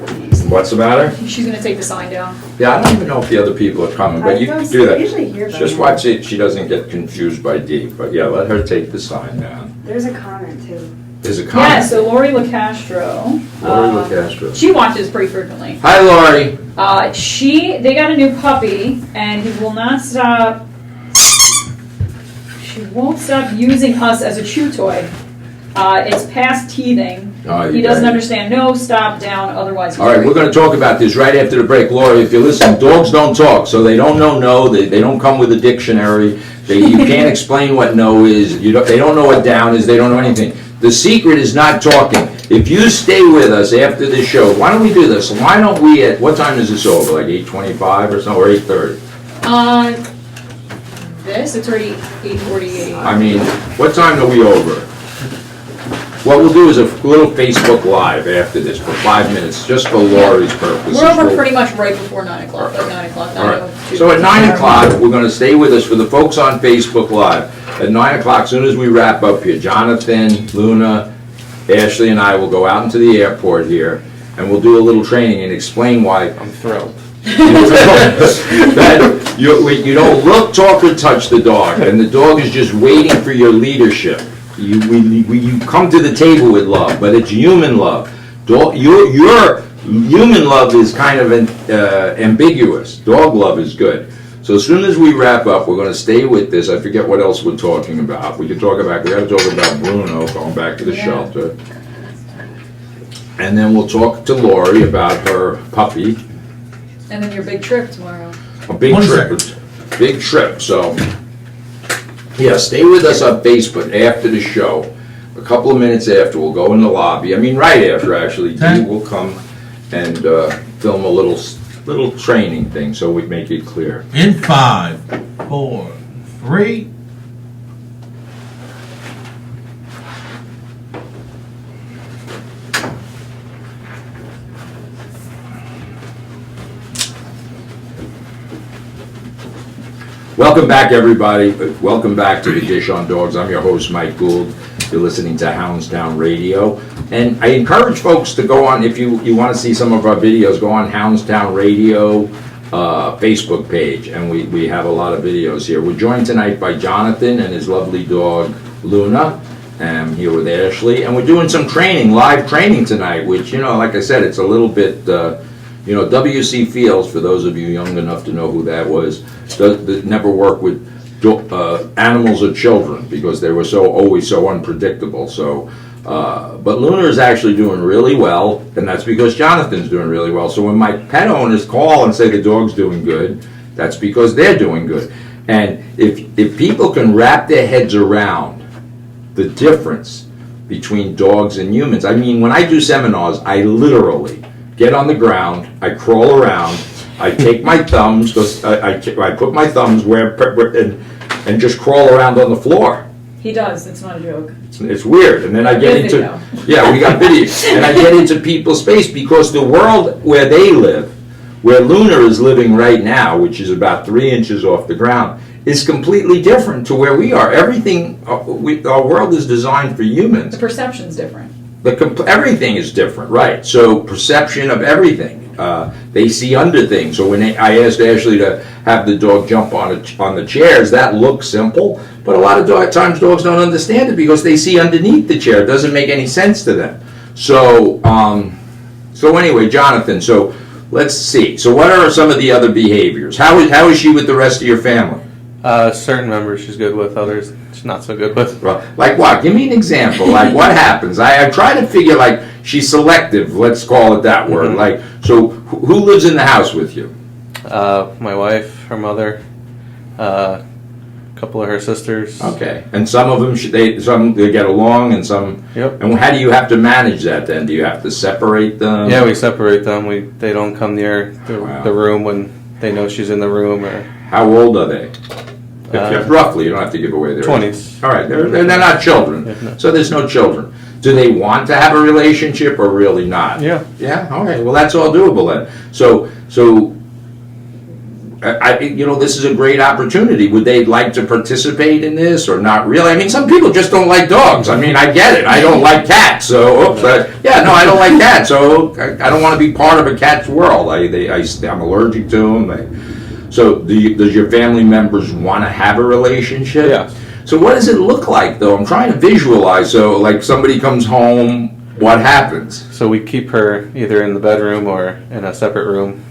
What's the matter? she's gonna take the sign down. Yeah, I don't even know if the other people are coming, but you can do I that. usually hear them. Just watch it, she doesn't get confused by D, but yeah, let her take the sign down. There's a comment too. There's a comment. Yeah, so Lori LaCastro. Lori LaCastro. She watches pretty frequently. Hi, Lori. They got a new puppy, and he will not stop. She won't stop using us as a chew toy. It's past teething. Oh, He doesn't understand. No, stop, down. Otherwise, he's All right, great. we're going to talk about this right after the break. Lori, if you listen, dogs don't talk, so they don't know no. They don't come with a dictionary. You can't explain what no is. They don't know what down is. They don't know anything. The secret is not talking. If you stay with us after the show, why don't we do this? Why don't we what time is this over? Like 8:25 or something, or 8:30? It's already 8:48. I mean, what time are we over? What we'll do is a little Facebook Live after this for 5 minutes, just for Lori's purposes. We're over pretty much right before 9 o'clock, like 9 o'clock. All right. So at 9 o'clock, we're going to stay with us for the folks on Facebook Live. At 9 o'clock, as soon as we wrap up here, Jonathan, Luna, Ashley, and I will go out into the airport here, and we'll do a little training and explain why I'm thrilled. that you don't look, talk, or touch the dog, and the dog is just waiting for your leadership. You come to the table with love, but it's human love. Your human love is kind of ambiguous. Dog love is good. So as soon as we wrap up, we're going to stay with this. I forget what else we're talking about. We got to talk about Bruno going back to the shelter. And then we'll talk to Lori about her puppy. And then your big trip tomorrow. A big trip. Big trip. So, yeah, stay with us on Facebook after the show. A couple of minutes after, we'll go in the lobby. I mean, right after, actually. Dee will come and film a little training thing so we make it clear. In 5, 4, 3. Welcome back, everybody. Welcome back to the Dish on Dogs. I'm your host, Mike Gould. You're listening to Hounds Town Radio. And I encourage folks to go on, if you want to see some of our videos, go on Hounds Town Radio Facebook page. And we have a lot of videos here. We're joined tonight by Jonathan and his lovely dog, Luna. I'm here with Ashley. And we're doing some training, live training tonight, which, like I said, it's a little bit... W.C. Fields, for those of you young enough to know who that was, never worked with animals or children because they were always so unpredictable. So, but Luna is actually doing really well, and that's because Jonathan's doing really well. So when my pet owners call and say the dog's doing good, that's because they're doing good. And if people can wrap their heads around the difference between dogs and humans, I mean, when I do seminars, I literally get on the ground, I crawl around, I take my thumbs, I put my thumbs and just crawl around on the floor. He does. It's not a joke. It's weird. And then I get into, yeah, we got video. And I get into people's space because the world where they live, where Luna is living right now, which is about 3 inches off the ground, is completely different to where we are. Everything, our world is designed for humans. The perception's different. Everything is different, right? So perception of everything. They see under things. So when I asked Ashley to have the dog jump on the chairs, that looks simple, but a lot of times dogs don't understand it because they see underneath the chair. It doesn't make any sense to them. So, anyway, Jonathan. So let's see. So what are some of the other behaviors? How is she with the rest of your family? Certain members she's good with, others she's not so good with. Like what? Give me an example. Like what happens? I try to figure, like, she's selective, let's call it that word. Like, so who lives in the house with you? My wife, her mother, couple of her sisters. Okay, and some of them they get along, and some. Yep. And how do you have to manage that then? Do you have to separate them? Yeah, we separate them. They don't come near the room when they know she's in the room. Or how old are they? Roughly, you don't have to give away their 20s. All right, they're not children, no. So there's no children. Do they want to have a relationship or really not? Yeah. Yeah. All right. Well, that's all doable then. So this is a great opportunity. Would they like to participate in this or not really? I mean, some people just don't like dogs. I mean, I get it. I don't like cats. So, I don't like cats. So I don't want to be part of a cat's world. I'm allergic to them. So does your family members want to have a relationship? Yeah. So what does it look like, though? I'm trying to visualize. So, like, somebody comes home, what happens? So we keep her either in the bedroom or in a separate room,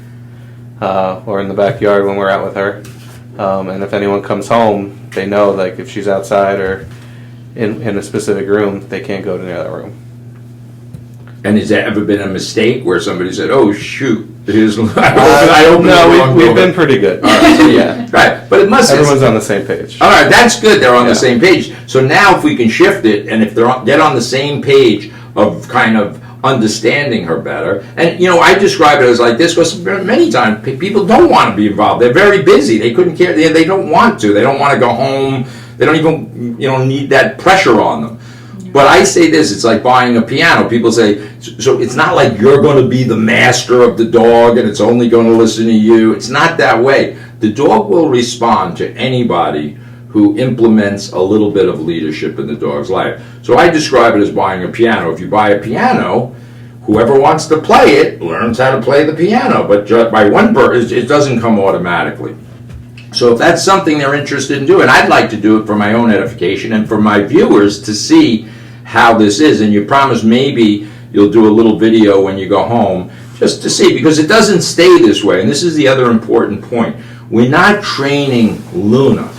or in the backyard when we're out with her. And if anyone comes home, they know, like, if she's outside or in a specific room, they can't go to the other room. And has there ever been a mistake where somebody said, "Oh shoot, we've been pretty good." All right, so yeah, right. But everyone's on the same page. All right, that's good. They're on the same page. So now, if we can shift it, and if get on the same page of kind of understanding her better, and I describe it as like this because many times people don't want to be involved. They're very busy. They couldn't care. They don't want to. They don't want to go home. They don't even need that pressure on them. But I say this, it's like buying a piano. People say, so it's not like you're going to be the master of the dog and it's only going to listen to you. It's not that way. The dog will respond to anybody who implements a little bit of leadership in the dog's life. So I describe it as buying a piano. If you buy a piano, whoever wants to play it learns how to play the piano. But by one person, it doesn't come automatically. So if that's something they're interested in doing, I'd like to do it for my own edification and for my viewers to see how this is. And you promise maybe you'll do a little video when you go home just to see, because it doesn't stay this way. And this is the other important point. We're not training Luna.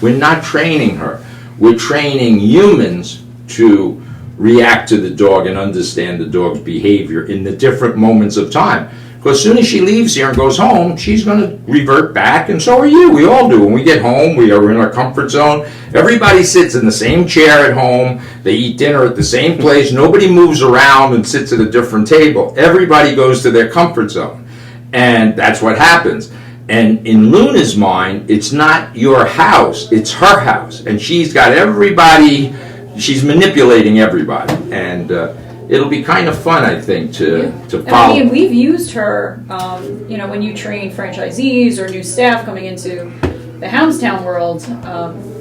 We're not training her. We're training humans to react to the dog and understand the dog's behavior in the different moments of time. Because as soon as she leaves here and goes home, she's going to revert back, and so are you. We all do. When we get home, we are in our comfort zone. Everybody sits in the same chair at home. They eat dinner at the same place. Nobody moves around and sits at a different table. Everybody goes to their comfort zone. And that's what happens. And in Luna's mind, it's not your house, it's her house. And she's got everybody, she's manipulating everybody. And it'll be kind of fun, I think, to follow. I mean, we've used her, when you train franchisees or new staff coming into the Hounds Town world.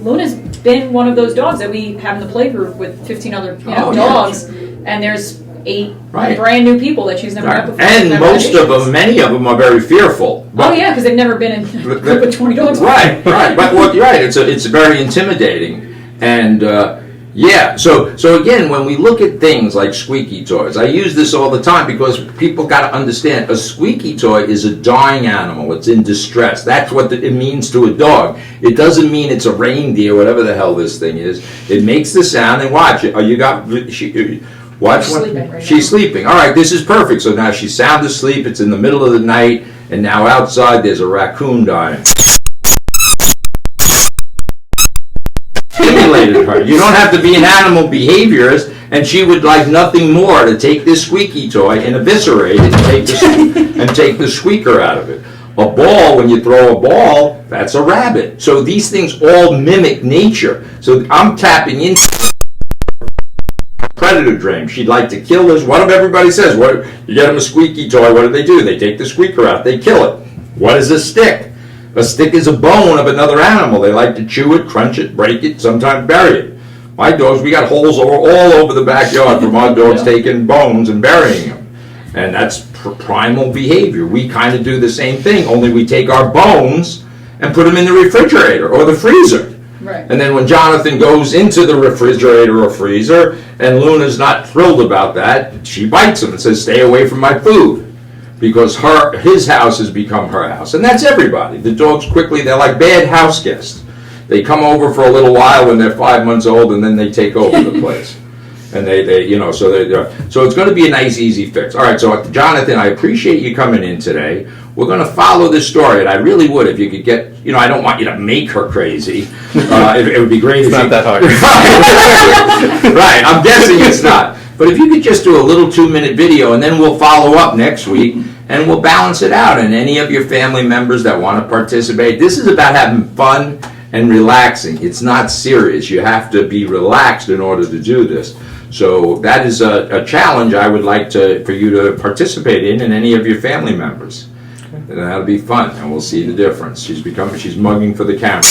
Luna's been one of those dogs that we have in the play group with 15 other dogs, and there's 8 brand new people that she's never met before. And many of them are very fearful. Because they've never been in a group with 20 dogs. Right. But you're right. It's very intimidating, and So again, when we look at things like squeaky toys, I use this all the time because people got to understand a squeaky toy is a dying animal. It's in distress. That's what it means to a dog. It doesn't mean it's a reindeer, whatever the hell this thing is. It makes the sound, and watch it. She's sleeping. All right, this is perfect. So now she's sound asleep. It's in the middle of the night, and now outside there's a raccoon dying. Stimulated her. You don't have to be an animal behaviorist, and she would like nothing more to take this squeaky toy and eviscerate it and take the squeaker out of it. A ball, when you throw a ball, that's a rabbit. So these things all mimic nature. So I'm tapping into predator dream. She'd like to kill this. What if everybody says, "What? You get them a squeaky toy, what do? They take the squeaker out, they kill it." What is a stick? A stick is a bone of another animal. They like to chew it, crunch it, break it, sometimes bury it. My dogs, we got holes all over the backyard from our dogs taking bones and burying them. And that's primal behavior. We kind of do the same thing, only we take our bones and put them in the refrigerator or the freezer. Right. And then when Jonathan goes into the refrigerator or freezer and Luna's not thrilled about that, she bites him and says, "Stay away from my food." Because his house has become her house. And that's everybody. The dogs quickly, they're like bad house guests. They come over for a little while when they're 5 months old, and then they take over the place. And so it's going to be a nice, easy fix. All right, so Jonathan, I appreciate you coming in today. We're going to follow this story, and I really would if you could get, you know, I don't want you to make her crazy. It would be great if It's not you... that hard. Right, I'm guessing it's not. But if you could just do a little 2-minute video, and then we'll follow up next week, and we'll balance it out. And any of your family members that want to participate, this is about having fun and relaxing. It's not serious. You have to be relaxed in order to do this. So that is a challenge I would like for you to participate in, and any of your family members. And that'll be fun, and we'll see the difference. She's mugging for the camera.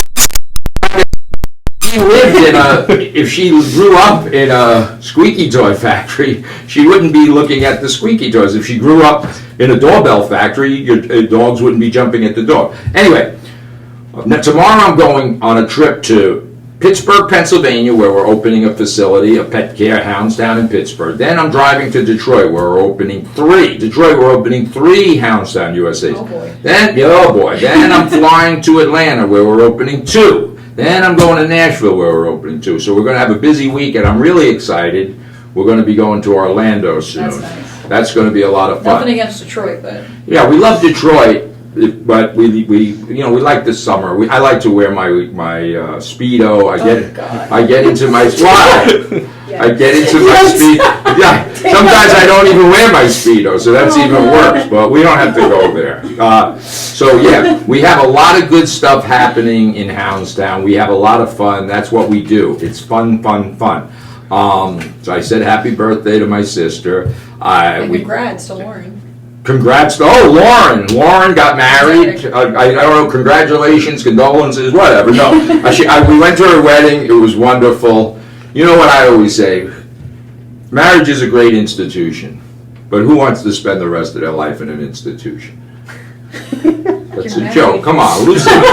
If she grew up in a squeaky toy factory, she wouldn't be looking at the squeaky toys. If she grew up in a doorbell factory, your dogs wouldn't be jumping at the door. Anyway, tomorrow I'm going on a trip to Pittsburgh, Pennsylvania, where we're opening a facility, a pet care, Hounds Town in Pittsburgh. Then I'm driving to Detroit, where we're opening 3. We're opening 3 Hounds Town USAs. Oh boy. Then I'm flying to Atlanta, where we're opening 2. Then I'm going to Nashville, where we're opening 2. So we're going to have a busy week, and I'm really excited. We're going to be going to Orlando soon. That's nice. That's going to be a lot of fun. Nothing against Detroit, but Yeah, we love Detroit. But we like the summer. I like to wear my Speedo. I get into my Speedo. Yeah, sometimes I don't even wear my Speedo, so that's even worse. But we don't have to go there. So yeah, we have a lot of good stuff happening in Hounds Town. We have a lot of fun. That's what we do. It's fun, fun, fun. So I said happy birthday to my sister. congrats to Lauren. Congrats. Oh, Lauren got married. I don't know, congratulations, condolences, whatever. No, we went to her wedding. It was wonderful. You know what I always say? Marriage is a great institution, but who wants to spend the rest of their life in an institution? That's a joke. Come on, loosen up.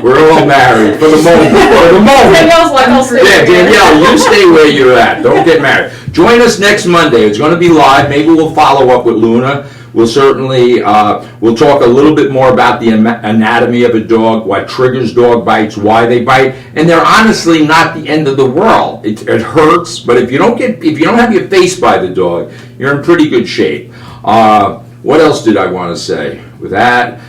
We're all married for the moment. Danielle's like, I'll stay Yeah, here. Danielle, you stay where you're at. Don't get married. Join us next Monday. It's going to be live. Maybe we'll follow up with Luna. We'll certainly we'll talk a little bit more about the anatomy of a dog, what triggers dog bites, why they bite, and they're honestly not the end of the world. It hurts, but if you don't have your face by the dog, you're in pretty good shape. What else did I want to say? With that,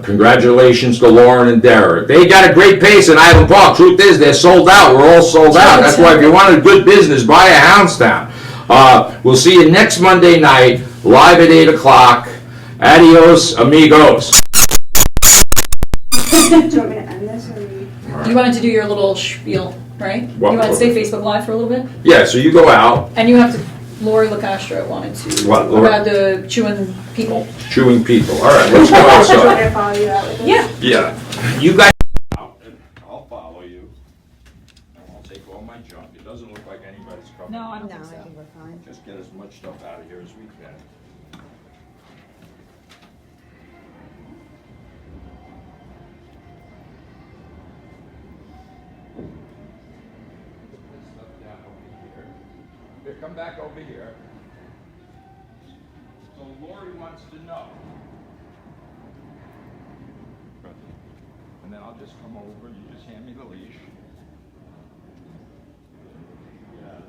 congratulations to Lauren and Derek. They got a great pace in Island Park. Truth is, they're sold out. We're all sold out. That's why if you want a good business, buy a Hounds Town. We'll see you next Monday night, live at 8 o'clock. Adios, amigos. Do you want me to end this or You wanted to do your little spiel, right? What? You want to stay Facebook Live for a little bit? Yeah, so you go out, And you have to, Lori LaCastro wanted to, What, Lori? about the chewing people. chewing people. All right, let's go do you want outside. me to follow you out with this? Yeah. Yeah, you guys. I'll follow you. I'll take all my junk. It doesn't look like anybody's coming. No, I don't No, think I so. think we're fine. Just get as much stuff out of here as we can. Put this stuff down over here. Here, come back over here. So Lori wants to know. And then I'll just come over, you just hand me the leash. Yes.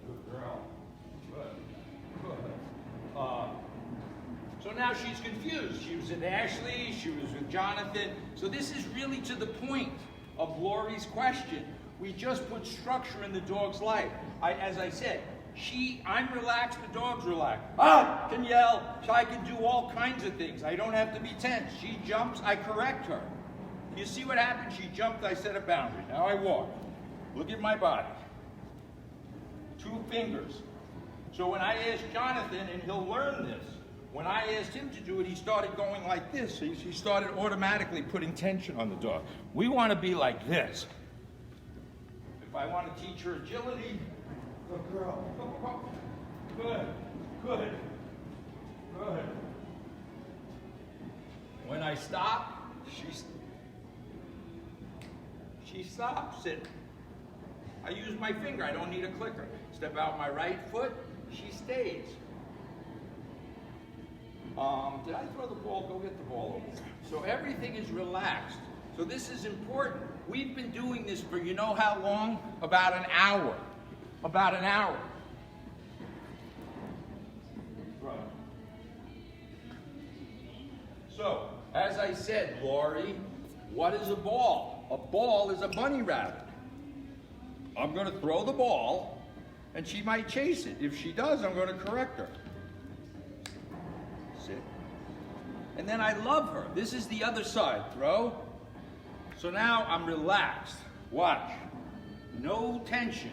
Good girl. Good. Good. So now she's confused. She was with Ashley, she was with Jonathan. So this is really to the point of Lori's question. We just put structure in the dog's life. As I said, I'm relaxed, the dog's relaxed. Can yell, I can do all kinds of things. I don't have to be tense. She jumps, I correct her. You see what happened? She jumped, I set a boundary. Now I walk. Look at my body. 2 fingers. So when I ask Jonathan, and he'll learn this, when I asked him to do it, he started going like this. He started automatically putting tension on the dog. We want to be like this. If I want to teach her agility, good girl. Good. Good. Good. When I stop, she stops it. I use my finger. I don't need a clicker. Step out my right foot, she stays. Did I throw the ball? Go get the ball over there. So everything is relaxed. So this is important. We've been doing this for you know how long? About an hour. About an hour. So, as I said, Lori, what is a ball? A ball is a bunny rabbit. I'm going to throw the ball, and she might chase it. If she does, I'm going to correct her. Sit. And then I love her. This is the other side. Throw. So now I'm relaxed. Watch. No tension.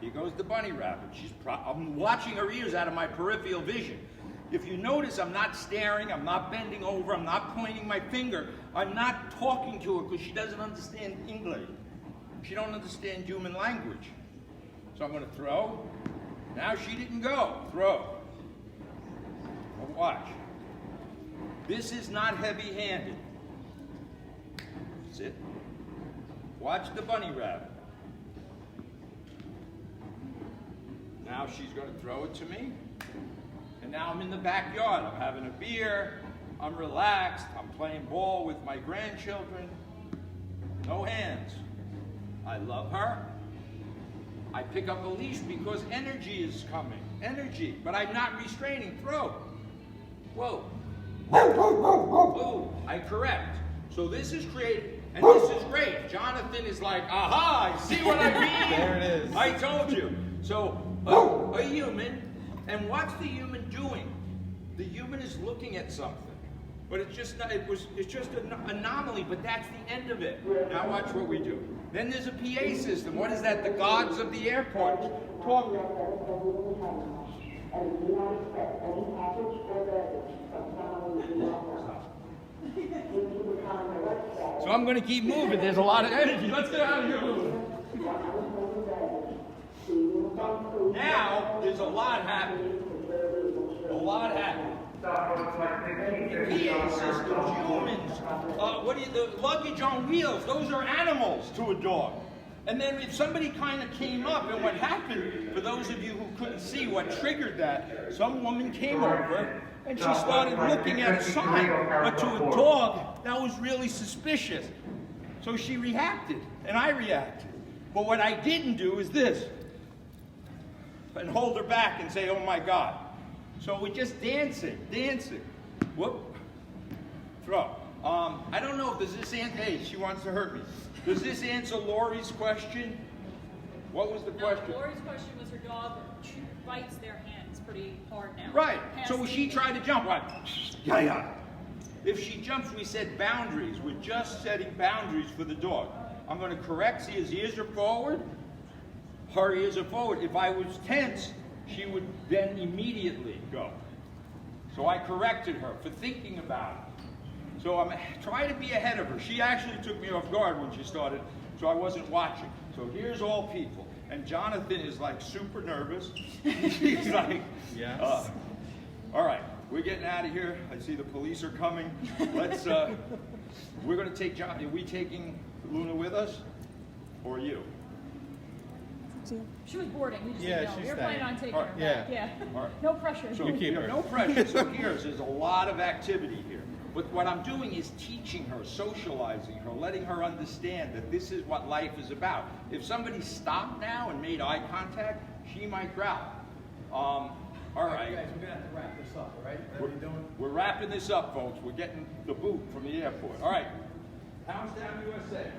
Here goes the bunny rabbit. I'm watching her ears out of my peripheral vision. If you notice, I'm not staring, I'm not bending over, I'm not pointing my finger. I'm not talking to her because she doesn't understand English. She don't understand human language. So I'm going to throw. Now she didn't go. Throw. Now watch. This is not heavy-handed. Sit. Watch the bunny rabbit. Now she's going to throw it to me. And now I'm in the backyard. I'm having a beer. I'm relaxed. I'm playing ball with my grandchildren. No hands. I love her. I pick up a leash because energy is coming. Energy. But I'm not restraining. Throw. Whoa. Whoa. I correct. So this is creative. And this is great. Jonathan is like, aha, I see what I mean. There it is. I told you. So a human, and what's the human doing? The human is looking at something. But it's just not, it's just an anomaly, but that's the end of it. Now watch what we do. Then there's a PA system. What is that? The gods of the airport talking. So I'm going to keep moving. There's a lot of energy. Let's get out of here. Now there's a lot happening. A lot happening. PA systems, humans, the luggage on wheels, those are animals to a dog. And then if somebody kind of came up, and what happened, for those of you who couldn't see what triggered that, some woman came over and she started looking at a sign. But to a dog, that was really suspicious. So she reacted, and I reacted. But what I didn't do is this, and hold her back and say, oh my God. So we're just dancing. Whoop. Throw. I don't know if does this answer, hey, she wants to hurt me. Does this answer Lori's question? What was the question? Lori's question was her dog bites their hands pretty hard now. Right. So she tried to jump. Right. Yeah. If she jumps, we said boundaries. We're just setting boundaries for the dog. I'm going to correct. See, his ears are forward. Her ears are forward. If I was tense, she would then immediately go. So I corrected her for thinking about it. So I'm trying to be ahead of her. She actually took me off guard when she started, so I wasn't watching. So here's all people. And Jonathan is like super nervous. He's like, yes. All right, we're getting out of here. I see the police are coming. Let's, we're going to take John. Are we taking Luna with us? Or you? She was boarding. We just Yeah, didn't know. she's We were staying. planning on taking All her right. back. Yeah. Yeah. All right. No pressure. So, You keep her. no pressure. So there's a lot of activity here. But what I'm doing is teaching her, socializing her, letting her understand that this is what life is about. If somebody stopped now and made eye contact, she might growl. All right. Guys, we're gonna have to wrap this up, all right? What are you doing? We're wrapping this up, folks. We're getting the boot from the airport. All right. Hounds Town USA.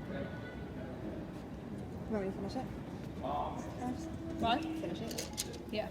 Okay. Want me to finish it? What? Finish it? Yeah.